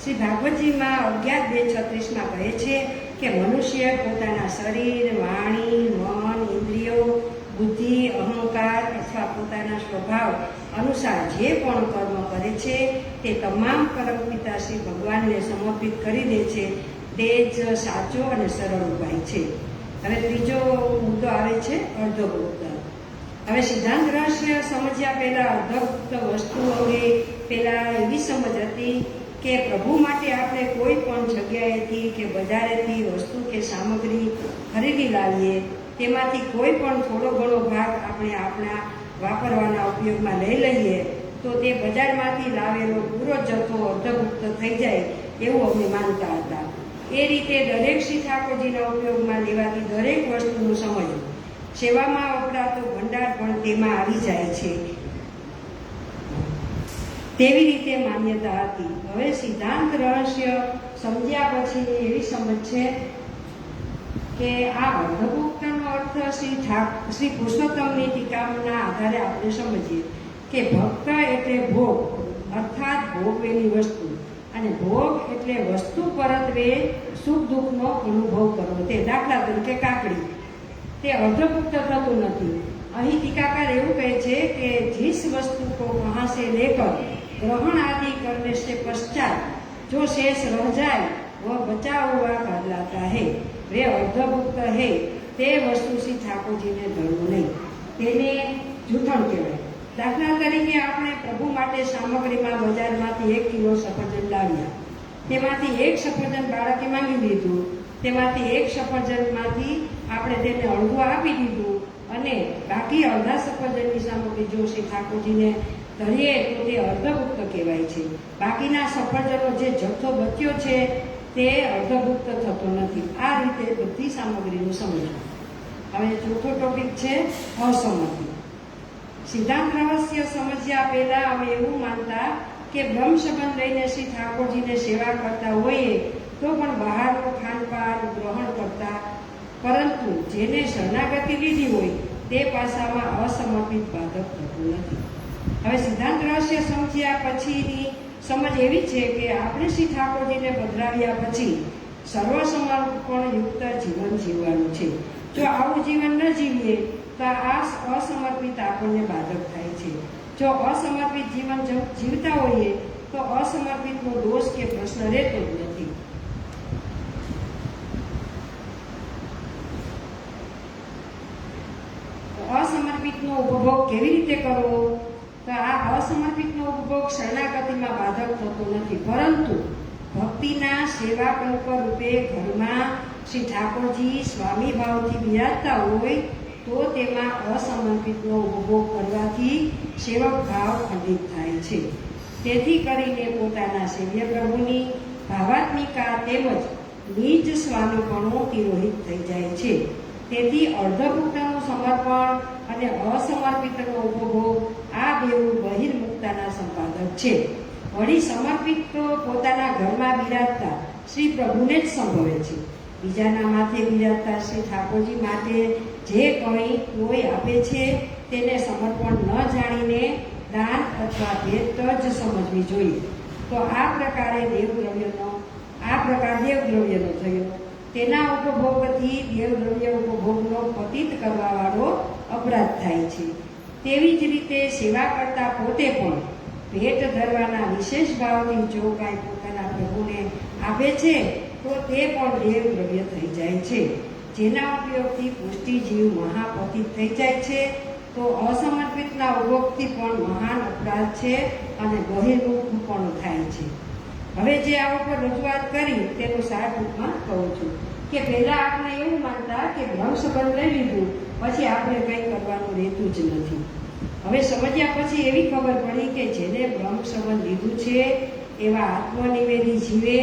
Speaker 6: શ્રી ભાગવતજીમાં 11:2:36 કહે છે કે મનુષ્ય પોતાના શરીર, વાણી, મન, ઇન્દ્રિયો, બુદ્ધિ, અહંકાર અથવા પોતાના સ્વભાવ અનુસાર જે પણ કર્મ કરે છે તે તમામ પરમપિતા શ્રી ભગવાનને સમર્પિત કરી દે છે. તે જ સાચો અને સરળ ઉપાય છે. હવે ત્રીજો મુદ્દો આવે છે અર્ધભુક્ત. હવે સિદ્ધાંત રહસ્ય સમજ્યા પહેલા અર્ધભુક્ત વસ્તુ અંગે પહેલા એવી સમજ હતી કે પ્રભુ માટે આપણે કોઈ પણ જગ્યાએથી કે બજારેથી વસ્તુ કે સામગ્રી ખરીદી લાવીએ તેમાંથી કોઈ પણ થોડો ઘણો ભાગ આપણે આપણા વાપરવાના ઉપયોગમાં લઈ લઈએ તો તે બજારમાંથી લાવેલો પૂરો જથ્થો અર્ધભુક્ત થઈ જાય એવું અમે માનતા હતા. એ રીતે દરેક શ્રી ઠાકોરજીના ઉપયોગમાં લેવાતી દરેક વસ્તુનું સમજવું. સેવામાં વપરાતો ભંડાર પણ તેમાં આવી જાય છે તેવી રીતે માન્યતા હતી. હવે સિદ્ધાંત રહસ્ય સમજ્યા પછી એવી સમજ છે કે આ અર્ધભુક્તનો અર્થ શ્રી પુરુષોત્તમની ટીકાના આધારે આપણે સમજીએ કે ભક્ત એટલે ભોગ અર્થાત ભોગવેની વસ્તુ અને ભોગ એટલે વસ્તુ પરત્વે સુખ દુઃખનો અનુભવ કરવો. તે દાખલા તરીકે કાકડી, તે અર્ધભુક્ત થતું નથી. અહીં ટીકાકાર એવું કહે છે કે जिस वस्तु को वहां से लेकर ग्रहण आदि करने से पश्चात जो शेष रह जाए वह बचा हुआ कहलाता है. वे अर्धभुक्त है. તે વસ્તુ શ્રી ઠાકોરજીને ધરવું નહીં, તેને જૂઠણ કહેવાય. દાખલા તરીકે આપણે પ્રભુ માટે સામગ્રીમાં બજારમાંથી 1 કિલો સફરજન લાવ્યા. તેમાંથી 1 સફરજન બાળકે માંગી લીધું. તેમાંથી 1 સફરજનમાંથી આપણે તેને અડધું આપી દીધું અને બાકી અડધા સફરજનની સામગ્રી જો શ્રી ઠાકોરજીને ધરીએ તો તે અર્ધભુક્ત કહેવાય છે. બાકીના સફરજનનો જે જથ્થો બચ્યો છે તે અર્ધભુક્ત થતો નથી. આ રીતે બધી સામગ્રીનું સમજવું. હવે ચોથો ટોપિક છે અસંમતિ. સિદ્ધાંત રહસ્ય સમજ્યા પહેલા અમે એવું માનતા કે બ્રહ્મ સંબંધ લઈને શ્રી ઠાકોરજીને સેવા કરતા હોઈએ તો પણ બહારનું ખાનપાન ગ્રહણ કરતા, પરંતુ જેને શરણાગતિ લીધી હોય તે પાસામાં અસમર્પિત બાધક થતું નથી. હવે સિદ્ધાંત રહસ્ય સમજ્યા પછીની સમજ એવી છે કે આપણે શ્રી ઠાકોરજીને પધરાવ્યા પછી સર્વસમર્પણ યુક્ત જીવન જીવવાનું છે. જો આવું જીવન ન જીવીએ તો આ અસમર્પિત આપણને બાધક થાય છે. જો અસમર્પિત જીવન જીવતા હોઈએ તો અસમર્પિતનો દોષ કે પ્રશ્ન રહેતો જ નથી. અસમર્પિતનો ઉપભોગ કેવી રીતે કરવો? તો આ અસમર્પિતનો ઉપભોગ શરણાગતિમાં બાધક થતો નથી, પરંતુ ભક્તિના સેવા કલ્પ રૂપે ઘરમાં શ્રી ઠાકોરજી સ્વામી ભાવથી બિરાજતા હોય તો તેમાં અસમર્પિતનો ઉપભોગ કરવાથી સેવક ભાવ ખંડિત થાય છે. તેથી કરીને પોતાના સેવ્ય પ્રભુની ભાવાત્મિકા તેમજ નિજ સ્વામીપણું તિરોહિત થઈ જાય છે. તેથી અર્ધભુક્તનું સમર્પણ અને અસમર્પિતનો ઉપભોગ આ બેઉ બહિર્મુક્તાના સંપાદક છે. વળી સમર્પિત તો પોતાના ઘરમાં બિરાજતા શ્રી પ્રભુને જ સંભવે છે. બીજાના માથે બિરાજતા શ્રી ઠાકોરજી માટે જે કંઈ કોઈ આપે છે તેને સમર્પણ ન જાણીને દાન અથવા ભેટ જ સમજવી જોઈએ. તો આ પ્રકાર દેવદ્રવ્યનો થયો. તેના ઉપભોગથી દેવદ્રવ્ય ઉપભોગનો પતિત કરવાવાળો અપરાધ થાય છે. તેવી જ રીતે સેવા કરતા પોતે પણ ભેટ ધરવાના વિશેષ ભાવથી જો કાંઈ પોતાના પ્રભુને આપે છે તો તે પણ દેવદ્રવ્ય થઈ જાય છે. જેના ઉપયોગથી પુષ્ટિ જીવ મહાપતિત થઈ જાય છે તો અસમર્પિતના ઉપભોગથી પણ મહાન અપરાધ છે અને બહિર્મુખ પણ થાય છે. હવે જે આ ઉપર રજૂઆત કરી તેનું સાર ટૂંકમાં કહું છું કે પહેલા આપણે એવું માનતા કે બ્રહ્મ સંબંધ લઈ લીધું પછી આપણે કંઈ કરવાનું રહેતું જ નથી. હવે સમજ્યા પછી એવી ખબર પડી કે જેને બ્રહ્મ સંબંધ લીધું છે એવા આત્મનિવેદી જીવે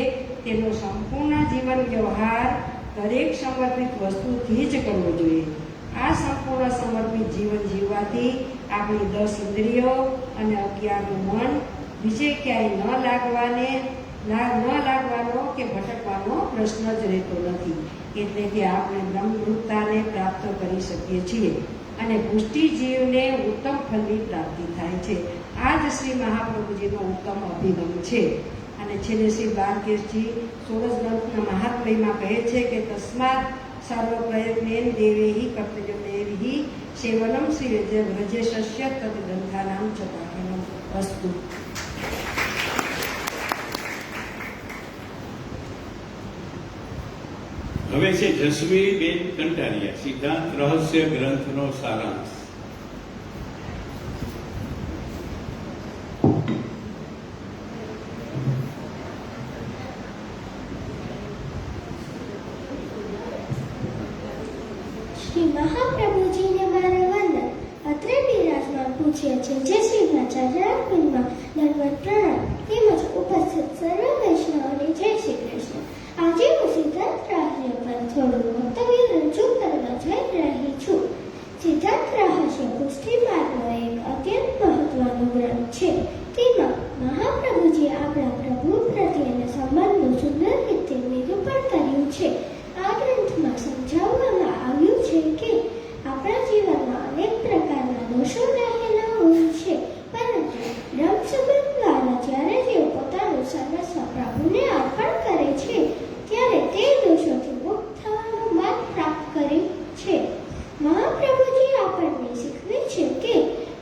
Speaker 6: તેનો સંપૂર્ણ જીવન વ્યવહાર દરેક સમર્પિત વસ્તુથી જ કરવો જોઈએ. આ સંપૂર્ણ સમર્પિત જીવન જીવવાથી આપણી 10 ઇન્દ્રિયો અને 11નું મન બીજે ક્યાંય ન લાગવાનો કે ભટકવાનો પ્રશ્ન જ રહેતો નથી. એટલે કે આપણે બ્રહ્મરૂપતાને પ્રાપ્ત કરી શકીએ છીએ અને પુષ્ટિ જીવને ઉત્તમ ફળની પ્રાપ્તિ થાય છે. આ જ શ્રી મહાપ્રભુજીનો ઉત્તમ અભિગમ છે. અને છેલ્લે શ્રી બાલકેશજી 16 ગ્રંથના મહાત્મ્યમાં કહે છે કે તસ્માત સર્વ પ્રયત્નેન દેવેહી કર્તવ્યમેવિ સેવનમ શ્રી વ્રજેશસ્ય તદ ગ્રંથાનામ ચ પાઠનમ અસ્તુ.
Speaker 4: હવે છે જસવીબેન કંટારિયા, સિદ્ધાંત રહસ્ય ગ્રંથનો સારાંશ.
Speaker 7: શ્રી મહાપ્રભુજીને મારા વંદન. અત્રે બિરાજમાન પૂછ્ય છે જે શ્રીના ચરણારવિંદમાં દંડવત પ્રણામ તેમજ ઉપસ્થિત સર્વ વૈષ્ણવોને જય શ્રી કૃષ્ણ. આજે હું સિદ્ધાંત રહસ્ય પર થોડું વક્તવ્ય રજૂ કરવા જઈ રહી છું. સિદ્ધાંત રહસ્ય પુષ્ટિ માર્ગનો એક અત્યંત મહત્વનો ગ્રંથ છે. તેમાં મહાપ્રભુજીએ આપણા પ્રભુ પ્રત્યેના સંબંધનું સુંદર રીતે નિરૂપણ કર્યું છે. આ ગ્રંથમાં સમજાવવામાં આવ્યું છે કે આપણા જીવનમાં અનેક પ્રકારના દોષો રહેલા હોય છે, પરંતુ બ્રહ્મ સંબંધ દ્વારા જ્યારે તેઓ પોતાનું સર્વસ્વ પ્રભુને અર્પણ કરે છે ત્યારે તે દોષોથી મુક્ત થવાનો માર્ગ પ્રાપ્ત કરે છે. મહાપ્રભુજી આપણને શીખવે છે કે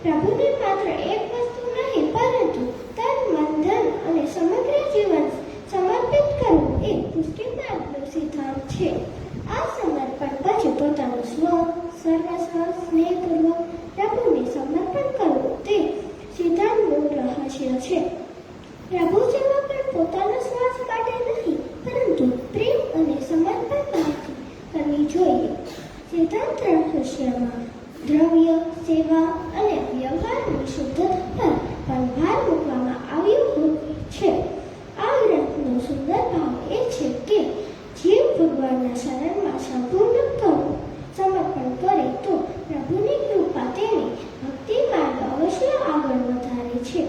Speaker 7: પ્રભુને માત્ર એક વસ્તુ નહીં પરંતુ તન મન ધન અને સમગ્ર જીવન સમર્પિત કરવું એ પુષ્ટિ માર્ગનો સિદ્ધાંત છે. આ સમર્પણ પછી પોતાનું સર્વસ્વ સ્નેહપૂર્વક પ્રભુને સમર્પણ કરવું તે સિદ્ધાંતનું રહસ્ય છે. પ્રભુ સેવા પણ પોતાના સ્વાર્થ માટે નહીં પરંતુ પ્રેમ અને સમર્પણ ભાવથી કરવી જોઈએ. સિદ્ધાંત રહસ્યમાં દ્રવ્ય, સેવા અને વ્યવહારની શુદ્ધતા પર પણ ભાર મૂકવામાં આવ્યો હોય છે. આ ગ્રંથનો સુંદર ભાવ એ છે કે જીવ ભગવાનના શરણમાં સંપૂર્ણ સમર્પણ કરે તો પ્રભુની કૃપા તેને ભક્તિ માર્ગ અવશ્ય આગળ વધારે છે.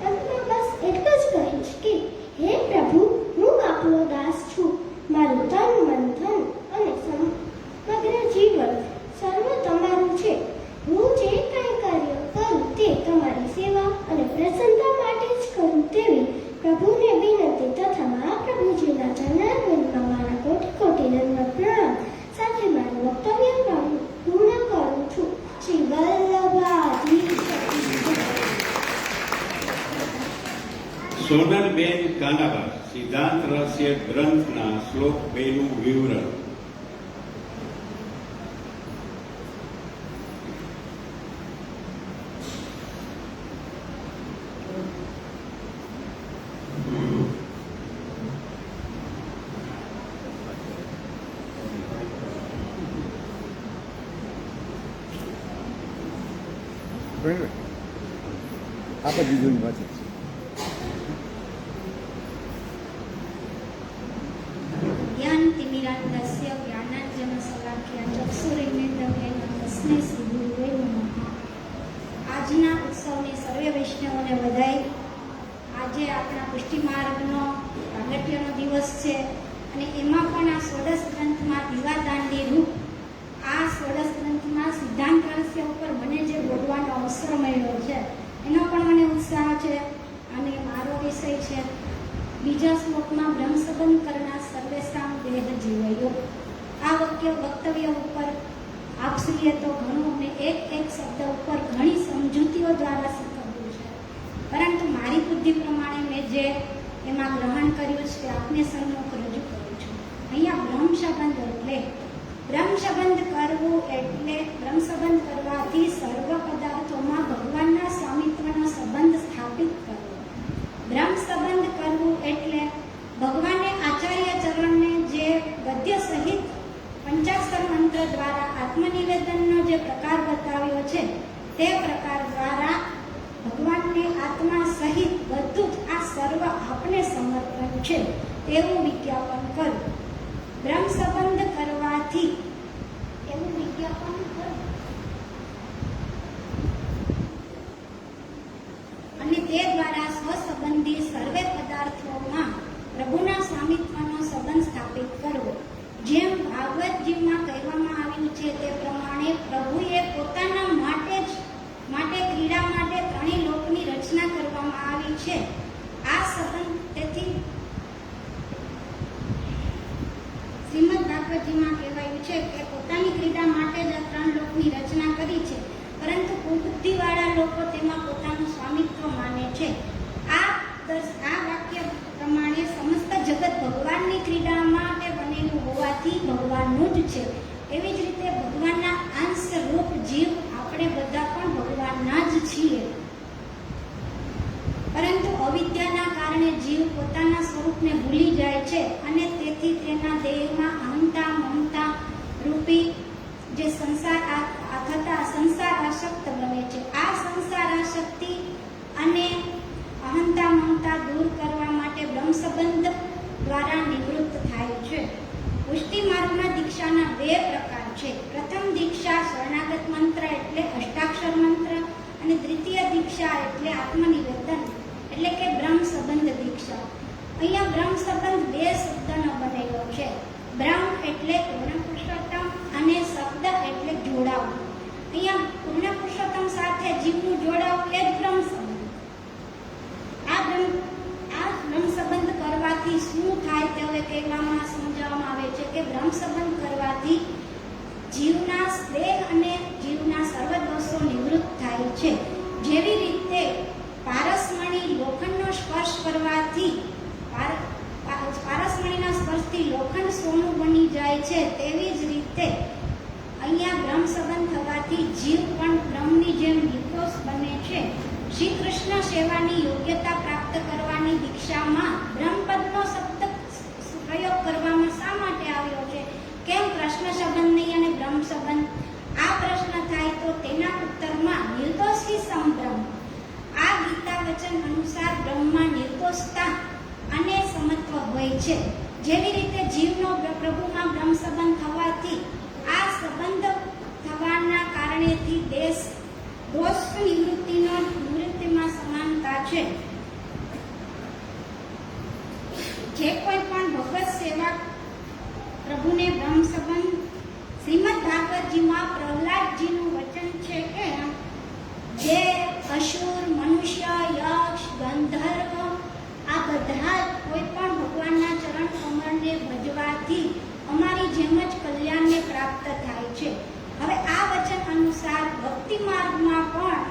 Speaker 7: અંતમાં બસ એટલું જ કહીશ કે હે પ્રભુ, હું આપનો દાસ છું. મારું તન મન ધન અને સમગ્ર જીવન સર્વ તમારું છે. હું જે કાંઈ કાર્ય કરું તે તમારી સેવા અને પ્રસન્નતા માટે જ કરું તેવી પ્રભુને વિનંતી તથા મહાપ્રભુજીના ચરણારવિંદમાં મારા કોટી કોટી દંડવત પ્રણામ સાથે મારું વક્તવ્ય પૂર્ણ કરું છું. શ્રી વલ્લભાધીશ.
Speaker 4: સોનલબેન કાનાબા, સિદ્ધાંત રહસ્ય ગ્રંથના શ્લોક 2 નું વિવરણ.
Speaker 1: આપણે બીજું પાછું
Speaker 7: જ્ઞાન
Speaker 8: વક્તવ્ય ઉપર આપશ્રીએ તો ઘણું ને એક શબ્દ ઉપર ઘણી સમજૂતીઓ દ્વારા શીખવ્યું છે, પરંતુ મારી બુદ્ધિ પ્રમાણે મેં જે એમાં ગ્રહણ કર્યું છે આપને સન્મુખ રજૂ કરું છું. અહીંયા બ્રહ્મ સંબંધ કરવાથી સર્વ પદાર્થોમાં ભગવાનના સ્વામિત્વનો સંબંધ સ્થાપિત કરવો. બ્રહ્મ સંબંધ કરવું એટલે ભગવાને આચાર્ય ચરણને જે ગદ્ય સહિત પંચાક્ષર મંત્ર દ્વારા આત્મનિવેદનનો જે પ્રકાર બતાવ્યો છે તે પ્રકાર દ્વારા ભગવાનને આત્મા સહિત બધું જ આ સર્વ આપને સમર્પણ છે તેવું વિજ્ઞાપન કરવું. બ્રહ્મ સંબંધ કરવાથી એવું વિજ્ઞાપન કરવું અને તે દ્વારા સ્વસંબંધી સર્વે પદાર્થોમાં પ્રભુના સ્વામિત્વનો સંબંધ સ્થાપિત કરવો. જેમ ભાગવતજીમાં કહેવામાં આવ્યું છે તે પ્રમાણે પ્રભુએ પોતાના માટે ક્રીડા માટે ત્રણેય લોકની રચના કરવામાં આવી છે. આ સંબંધ તેથી શ્રીમદ ભાગવતજીમાં કહેવાયું છે કે પોતાની ક્રીડા માટે જ આ ત્રણ લોકની રચના કરી છે, પરંતુ કુબુદ્ધિવાળા લોકો તેમાં પોતાનું સ્વામિત્વ માને છે. આ વાક્ય પ્રમાણે સમસ્ત જગત ભગવાનની ક્રીડા માટે બનેલું હોવાથી ભગવાનનું જ છે. એવી જ રીતે ભગવાનના અંશ રૂપ જીવ આપણે બધા પણ ભગવાનના જ છીએ, પરંતુ અવિદ્યાના કારણે જીવ પોતાના સ્વરૂપને ભૂલી જાય છે અને તેથી તેના દેહમાં અહંતા મમતા રૂપી જે સંસાર આસક્ત બને છે. આ સંસાર આસક્તિ અને અહંતા મમતા દૂર કરવા માટે બ્રહ્મ સંબંધ દ્વારા નિવૃત્ત થાય છે. પુષ્ટિ માર્ગમાં દીક્ષાના 2 પ્રકાર છે. પ્રથમ દીક્ષા શરણાગત મંત્ર એટલે અષ્ટાક્ષર મંત્ર અને દ્વિતીય દીક્ષા એટલે આત્મનિવેદન એટલે કે બ્રહ્મ સંબંધ દીક્ષા. અહીંયા બ્રહ્મ સંબંધ 2 શબ્દનો બનેલો છે. બ્રહ્મ એટલે પૂર્ણ પુરુષોત્તમ અને શબ્દ એટલે જોડાવું. અહીંયા પૂર્ણ પુરુષોત્તમ સાથે જીવનું જોડાવું એ જ બ્રહ્મ સંબંધ. આ બ્રહ્મ સંબંધ કરવાથી શું થાય તે હવે કહેવામાં સમજાવવામાં આવે છે કે બ્રહ્મ સંબંધ કરવાથી જીવના દેહ અને જીવના સર્વ દોષો નિવૃત્ત થાય છે. જેવી રીતે પારસમણી લોખંડનો સ્પર્શ કરવાથી પારસમણીના સ્પર્શથી લોખંડ સોનું બની જાય છે, તેવી જ રીતે અહીંયા બ્રહ્મ સંબંધ થવાથી જીવ પણ બ્રહ્મની જેમ નિર્દોષ બને છે. શ્રી કૃષ્ણ સેવાની યોગ્યતા પ્રાપ્ત કરવાની દીક્ષામાં બ્રહ્મપદનો શબ્દ પ્રયોગ કરવામાં શા માટે આવ્યો છે? કેમ કૃષ્ણ સંબંધ નહીં અને બ્રહ્મ સંબંધ? આ પ્રશ્ન થાય તો તેના ઉત્તરમાં નિર્દોષી સમબ્રહ્મ. આ ગીતા વચન અનુસાર બ્રહ્મમાં નિર્દોષતા અને સમત્વ હોય છે. જેવી રીતે જીવનો પ્રભુમાં બ્રહ્મ સંબંધ થવાથી આ સંબંધ થવાના કારણેથી દોષ નિવૃત્તિમાં સમાનતા છે. જે કોઈ પણ ભગવત સેવા પ્રભુને બ્રહ્મ સંબંધ શ્રીમદ ભાગવતજીમાં પ્રહલાદજીનું વચન છે કે જે અસુર મનુષ્ય યક્ષ ગંધર્વ આ બધા કોઈ પણ ભગવાનના ચરણ કમળને ભજવાથી અમારી જેમ જ કલ્યાણને પ્રાપ્ત થાય છે. હવે આ વચન અનુસાર ભક્તિ માર્ગમાં પણ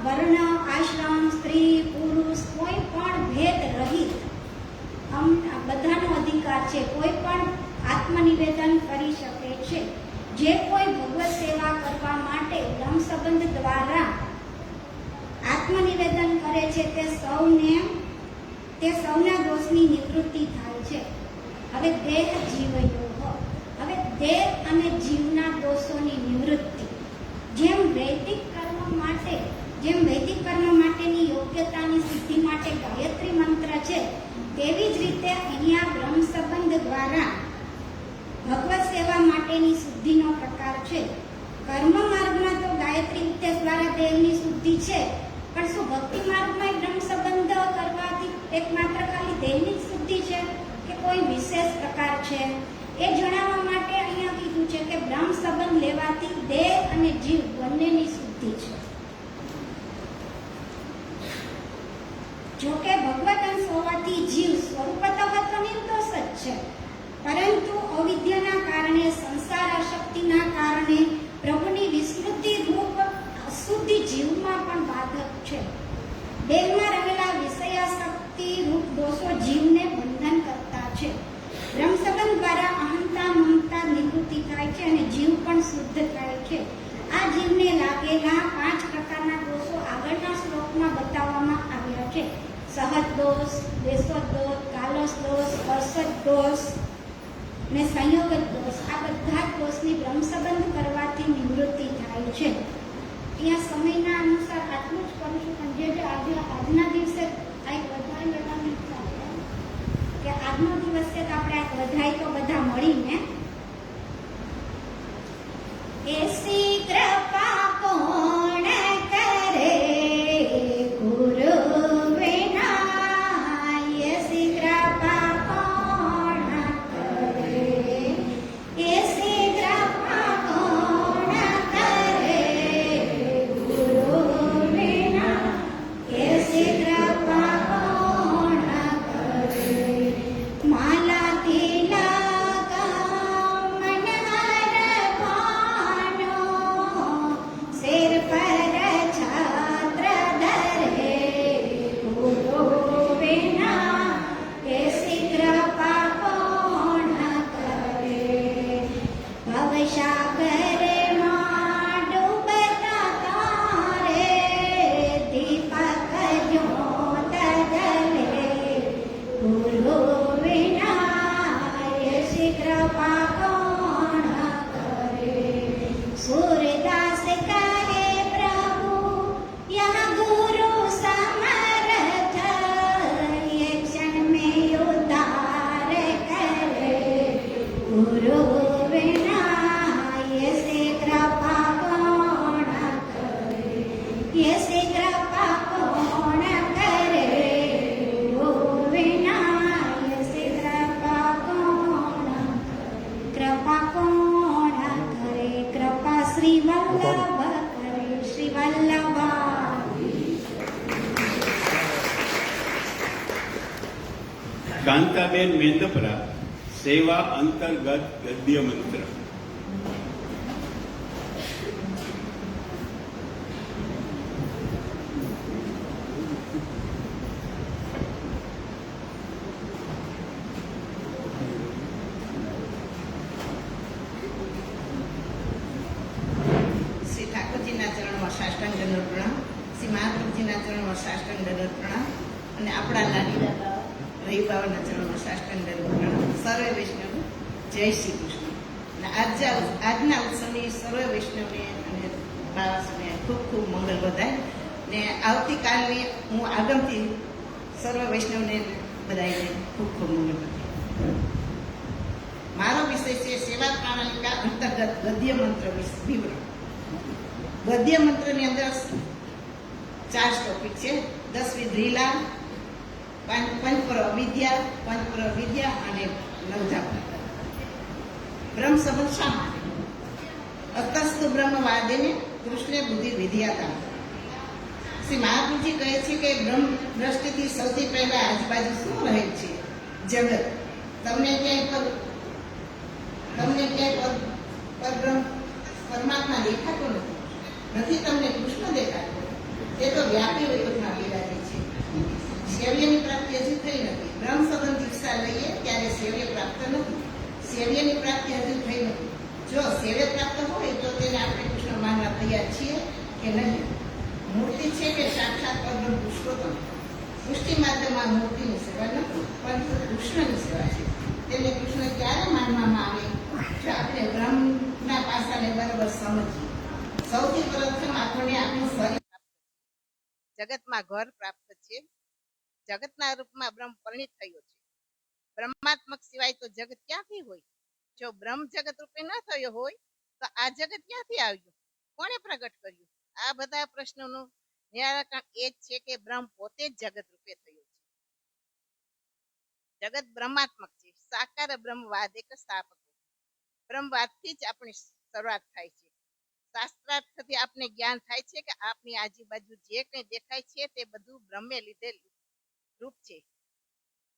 Speaker 8: વર્ણ આશ્રમ સ્ત્રી પુરુષ કોઈ પણ ભેદ રહિત બધાનો અધિકાર છે. કોઈ પણ આત્મનિવેદન કરી શકે છે. જે કોઈ ભગવત સેવા કરવા માટે બ્રહ્મ સંબંધ દ્વારા આત્મનિવેદન કરે છે તે સૌના દોષની નિવૃત્તિ થાય છે. હવે દેહ જીવયોહ, હવે દેહ અને જીવના દોષોની નિવૃત્તિ. જેમ વૈદિક કર્મ માટેની યોગ્યતાની સિદ્ધિ માટે ગાયત્રી મંત્ર છે, તેવી જ રીતે અહીંયા બ્રહ્મ સંબંધ દ્વારા ભગવત સેવા માટેની શુદ્ધિનો પ્રકાર છે. કર્મ માર્ગમાં તો ગાયત્રી ઉપદેશ દ્વારા દેહની શુદ્ધિ છે, પણ શું ભક્તિ માર્ગમાં બ્રહ્મ સંબંધ કરવાથી એકમાત્ર ખાલી દેહની જ શુદ્ધિ છે કે કોઈ વિશેષ પ્રકાર છે? એ જણાવવા માટે અહીંયા કીધું છે કે બ્રહ્મ સંબંધ લેવાથી દેહ અને જીવ બંનેની શુદ્ધિ છે. જોકે ભગવત અંશ હોવાથી જીવ સ્વરૂપતઃ તો નિર્દોષ જ છે, પરંતુ અવિદ્યાના કારણે અને સંસાર શક્તિના કારણે પ્રભુની વિસ્મૃતિ રૂપ અશુદ્ધિ જીવમાં પણ બાધક છે. દેહમાં રહેલા વિષયાશક્તિ રૂપ દોષો જીવને બંધન કરતા છે. બ્રહ્મ સંબંધ દ્વારા અહંતા મમતા નિવૃત્તિ થાય છે અને જીવ પણ શુદ્ધ થાય છે. આ જીવને લાગેલા 5 પ્રકારના દોષો આગળના શ્લોકમાં બતાવવામાં આવ્યા છે. સહજ દોષ, દેશોદ દોષ, કાલસ દોષ, સ્પર્શજ દોષ ને સંયોગજ દોષ. આ બધા જ દોષની બ્રહ્મ સંબંધ કરવાથી નિવૃત્તિ થાય છે. અહીંયા સમયના અનુસાર આટલું જ કરું છું, પણ જે આજના દિવસે આ એક વધાઈ લેવાની ઈચ્છા છે કે આજનો દિવસ છે તો આપણે આ વધાઈ તો બધા મળીને એસી કૃપા કોણ કરે ગુરુ વિના, એસી કૃપા કોણ કરે, એસી કૃપા કોણ કરે ગુરુ વિના, એસી કૃપા કોણ કરે. માલા તિલક મનહર ભાનો, શેર પર છાત્ર ધરે ગુરુ વિના, એસી કૃપા કોણ કરે. ભવસાગરમાં ડૂબતા તારે દીપક જ્યોત જલે ગુરુ વિના, એસી કૃપા કોણ કરે. सूरदास कहे प्रभु यह गुरु समर्थ, ये क्षण में उद्धार करे गुरु विना, ऐसे कृपा कोण करे, ऐसे कृपा कोण करे गुरु विना, ऐसे कृपा कोण करे. कृपा कोण करे, कृपा श्री वल्लभ करे, श्री वल्लभा.
Speaker 4: કાંતાબેન મેંદપરા, સેવા અંતર્ગત ગદ્ય મંત્ર.
Speaker 3: શ્રી ઠાકોરજીના ચરણમાં સાષ્ટાંગ દંડવત પ્રણામ, શ્રી મહાપ્રભુજીના ચરણમાં સાષ્ટાંગ દંડવત પ્રણામ અને આપણા લાડી દાદા રહી બાબાના ચરણમાં સાષ્ટાંગ દંડવત પ્રણામ. સર્વે વૈષ્ણવ જય શ્રી કૃષ્ણ. અને આજના ઉત્સવની સર્વે વૈષ્ણવને અને બાવાસને ખૂબ ખૂબ મંગલ વધાય ને આવતીકાલની હું આગમથી સર્વ વૈષ્ણવને બધાને ખૂબ ખૂબ મંગલ વધાય. મારો વિષય છે સેવા પ્રણાલિકા અંતર્ગત ગદ્ય મંત્ર વિવરણ. ગદ્ય મંત્રની અંદર 4 ટોપિક છે: 10 વિધ લીલા, પંચપર વિદ્યા અને નવધા. બ્રહ્મ સંબંધ શા માટે? અતસ્તુ બ્રહ્મવાદેને કૃષ્ણે બુદ્ધિ વિધ્યાતા. શ્રી મહાપ્રભુજી કહે છે કે બ્રહ્મ દ્રષ્ટિથી સૌથી પહેલા આજુબાજુ શું રહે છે? જગત. તમને ક્યાંય પરબ્રહ્મ પરમાત્મા દેખાતો નથી તમને કૃષ્ણ દેખાતો. તે તો વ્યાપી વૈકુંઠમાં બિરાજે છે. શૈવ્યની પ્રાપ્તિ હજુ થઈ નથી. બ્રહ્મ સંબંધ દીક્ષા લઈએ ત્યારે શૈવ્ય પ્રાપ્ત નથી. શૈવ્યની પ્રાપ્તિ હજુ થઈ નથી. જો શૈવ્ય પ્રાપ્ત હોય તો તેને આપણે કૃષ્ણ માનવા તૈયાર છીએ કે નહીં? મૂર્તિ છે કે સાક્ષાત પરબ્રહ્મ પુરુષોત્તમ? પુષ્ટિ માર્ગમાં મૂર્તિની સેવા નથી, પરંતુ કૃષ્ણની સેવા છે. તેને કૃષ્ણ ક્યારે માનવામાં આવે? જો આપણે બ્રહ્મના પાસાને બરાબર સમજીએ. સૌથી પ્રથમ આપણને આપણું શરીર જગતમાં ઘર પ્રાપ્ત છે. જગતના રૂપમાં બ્રહ્મ પરિણિત થયો છે. બ્રહ્માત્મક સિવાય તો જગત ક્યાંથી હોય? જો બ્રહ્મ જગત રૂપે ન થયો હોય તો આ જગત ક્યાંથી આવ્યું? કોણે પ્રગટ કર્યું? આ બધા પ્રશ્નોનું નિરાકરણ એ જ છે કે બ્રહ્મ પોતે જ જગત રૂપે થયો છે. જગત બ્રહ્માત્મક છે. સાકાર બ્રહ્મવાદ એક સ્થાપક. બ્રહ્મવાદથી જ આપણી શરૂઆત થાય છે. શાસ્ત્રાર્થથી આપને જ્ઞાન થાય છે કે આપની આજુબાજુ જે કંઈ દેખાય છે તે બધું બ્રહ્મે લીધેલું રૂપ છે.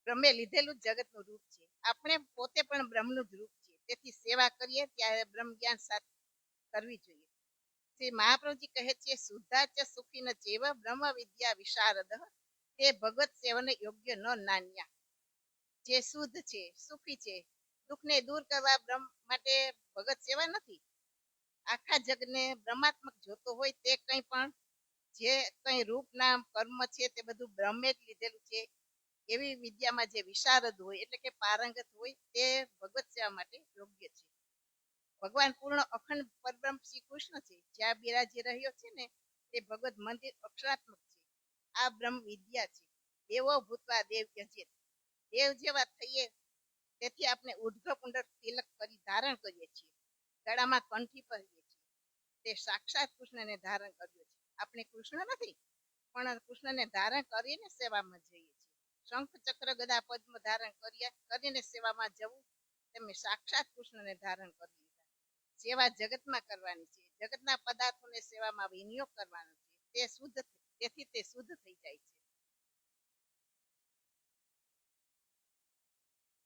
Speaker 3: બ્રહ્મે લીધેલું જગતનું રૂપ છે. આપણે પોતે પણ બ્રહ્મનું જ રૂપ છે.
Speaker 9: તેથી સેવા કરીએ ત્યારે બ્રહ્મ જ્ઞાન સાથે કરવી જોઈએ. શ્રી મહાપ્રભુજી કહે છે, શુદ્ધાચ સુખીન ચેવ બ્રહ્મ વિદ્યા વિશારદ તે ભગવત સેવન યોગ્ય ન નાન્યા. જે શુદ્ધ છે, સુખી છે, દુઃખને દૂર કરવા બ્રહ્મ માટે ભગત સેવા નથી. આખા જગને બ્રહ્માત્મક જોતો હોય તે કંઈ પણ જે કંઈ રૂપ નામ કર્મ છે તે બધું બ્રહ્મે જ લીધેલું છે. એવી વિદ્યામાં જે વિશારદ હોય એટલે કે પારંગત હોય તે ભગવત સેવા માટે યોગ્ય છે. ભગવાન પૂર્ણ અખંડ પરબ્રહ્મ શ્રી કૃષ્ણ છે. જ્યાં બિરાજી રહ્યો છે ને તે ભગવત મંદિર અક્ષરાત્મક છે. આ બ્રહ્મ વિદ્યા છે. દેવો ભૂતવા દેવ યજેત. દેવ જેવા થઈએ તેથી આપણે ઉદ્ઘ પુંડર તિલક કરી ધારણ કરીએ છીએ. ગળામાં કંઠી પહેરીએ છીએ. તે સાક્ષાત કૃષ્ણને ધારણ કર્યો છે. આપણે કૃષ્ણ નથી પણ કૃષ્ણને ધારણ કરીને સેવામાં જઈએ છીએ. શંખ ચક્ર ગદા પદ્મ ધારણ કરીને સેવામાં જવું તમે સાક્ષાત કૃષ્ણને ધારણ કરી લીધા. સેવા જગતમાં કરવાની છે. જગતના પદાર્થોને સેવામાં વિનિયોગ કરવાનો છે. તે શુદ્ધ તેથી તે શુદ્ધ થઈ જાય છે.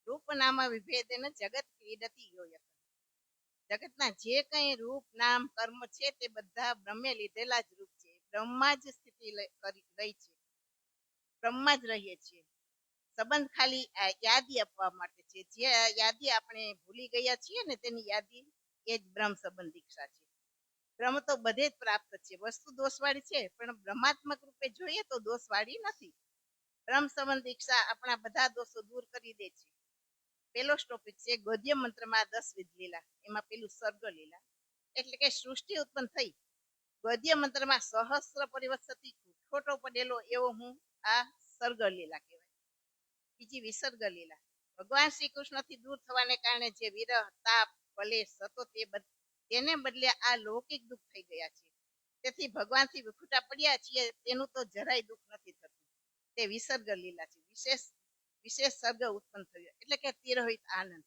Speaker 9: રૂપ નામ વિભેદન જગત ક્રીડતી યોયક. જગતના જે કંઈ રૂપ નામ કર્મ છે તે બધા બ્રહ્મે લીધેલા જ રૂપ છે. બ્રહ્મા જ સ્થિતિ રહી છે. બ્રહ્મા જ રહીએ છીએ. સંબંધ ખાલી યાદી આપવા માટે છે. જે યાદી આપણે ભૂલી ગયા છીએ ને તેની યાદી એ જ બ્રહ્મ સંબંધ દીક્ષા છે. બ્રહ્મ તો બધે જ પ્રાપ્ત છે. વસ્તુ દોષવાળી છે પણ બ્રહ્માત્મક રૂપે જોઈએ તો દોષવાળી નથી. બ્રહ્મ સંબંધ દીક્ષા આપણા બધા દોષો દૂર કરી દે છે. પેલો ટોપિક છે ગદ્ય મંત્રમાં 10 વિધ લીલા. એમાં પેલું સર્ગ લીલા એટલે કે સૃષ્ટિ ઉત્પન્ન થઈ. ગદ્ય મંત્રમાં સહસ્ત્ર પરિવર્તથી ખોટો પડેલો એવો હું આ સર્ગ લીલા કહેવાય. બીજી વિસર્ગ લીલા. ભગવાન શ્રી કૃષ્ણથી દૂર થવાને કારણે જે વિરહ તાપ કલેશ હતો તેને બદલે આ લૌકિક દુઃખ થઈ ગયા છે. તેથી ભગવાનથી વિખૂટા પડ્યા છીએ તેનું તો જરાય દુઃખ નથી થતું. તે વિસર્ગ લીલા છે. વિશેષ સર્ગ ઉત્પન્ન થયો એટલે કે તિરોહિત આનંદ.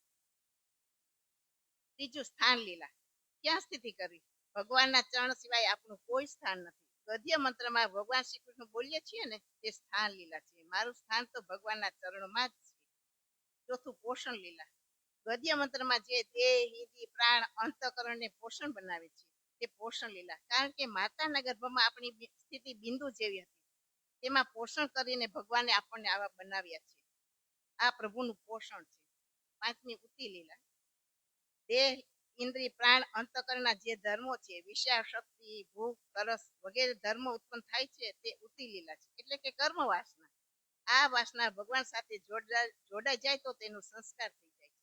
Speaker 9: ત્રીજું સ્થાન લીલા. ક્યાં સ્થિતિ કરવી? ભગવાનના ચરણ સિવાય આપણું કોઈ સ્થાન નથી. ગદ્ય મંત્રમાં ભગવાન શ્રી કૃષ્ણ બોલીએ છીએ ને તે સ્થાન લીલા છે. મારું સ્થાન તો ભગવાનના ચરણોમાં જ છે. ચોથું પોષણ લીલા. ગદ્ય મંત્રમાં જે દેહ ઇન્દ્રિય પ્રાણ અંતઃકરણને પોષણ બનાવે છે તે પોષણ લીલા. કારણ કે માતાના ગર્ભમાં આપણી સ્થિતિ બિંદુ જેવી હતી. તેમાં પોષણ કરીને ભગવાને આપણને આવા બનાવ્યા છે. આ પ્રભુનું પોષણ છે. પાંચમી ઉતિ લીલા. દેહ ઇન્દ્રિય પ્રાણ અંતઃકરણના જે ધર્મો છે વિષય શક્તિ ભૂખ તરસ વગેરે ધર્મો ઉત્પન્ન થાય છે તે ઉતિ લીલા છે. એટલે કે કર્મ વાસના. આ વાસના ભગવાન સાથે જોડાઈ જાય તો તેનું સંસ્કાર થઈ જાય છે.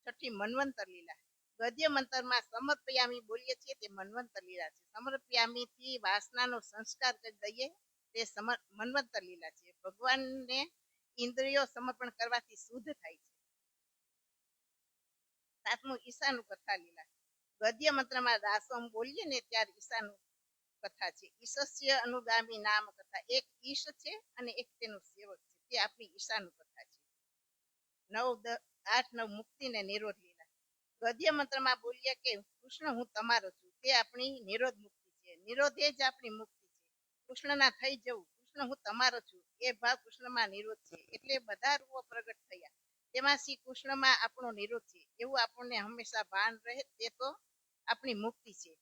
Speaker 9: છઠ્ઠી મન્વંતર લીલા. ગદ્ય મંત્રમાં સમર્પયામી બોલીએ છીએ તે મન્વંતર લીલા છે. સમર્પયામી થી વાસનાનો સંસ્કાર કરી દઈએ તે મન્વંતર લીલા છે. ભગવાનને ઇન્દ્રિયો સમર્પણ કરવાથી શુદ્ધ થાય છે. સાતમું ઈશાનું કથા લીલા. ગદ્ય મંત્રમાં દાસોમ બોલીએ ને ત્યારે ઈશાનું કથા છે. ઈશસ્ય અનુગામી નામ કથા. એક ઈશ છે અને એક તેનો સેવક છે. તે આપણી ઈશાનું કથા છે. 9, 8, 9 મુક્તિ ને નિરોધ લીલા. ગદ્ય મંત્રમાં બોલીએ કે કૃષ્ણ હું તમારો છું. તે આપણી નિરોધ મુક્તિ છે. નિરોધે જ આપણી મુક્તિ છે. કૃષ્ણના થઈ જવું. કૃષ્ણ હું તમારો છું એ ભાવ કૃષ્ણમાં નિરોધ છે. એટલે બધા રૂપો પ્રગટ થયા તેમાં શ્રી કૃષ્ણમાં આપણો નિરોધ છે એવું આપણને હંમેશા ભાન રહે તે તો આપણી મુક્તિ છે.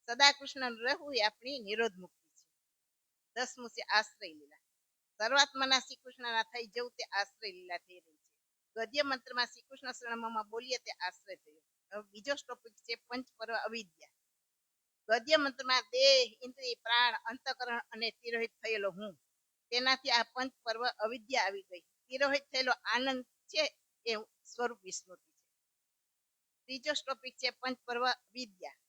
Speaker 9: સદા કૃષ્ણ રહેવું એ આપણી નિરોધ મુક્તિ છે. 10મું છે આશ્રય લીલા. સર્વાત્માના શ્રી કૃષ્ણના થઈ જવું તે આશ્રય લીલા થઈ રહી છે. ગદ્ય મંત્રમાં શ્રી કૃષ્ણ શરણમાં બોલીએ તે આશ્રય થયો. હવે બીજો ટોપિક છે પંચ પર્વ અવિદ્યા. ગદ્ય મંત્રમાં દેહ ઇન્દ્રિય પ્રાણ અંતઃકરણ અને તિરોહિત થયેલો હું. તેનાથી આ પંચ પર્વ અવિદ્યા આવી ગઈ. તિરોહિત થયેલો આનંદ છે એ સ્વરૂપ વિસ્મૃતિ છે. ત્રીજો ટોપિક છે પંચ પર્વ વિદ્યા.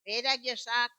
Speaker 9: વૈરાગ્ય શાંત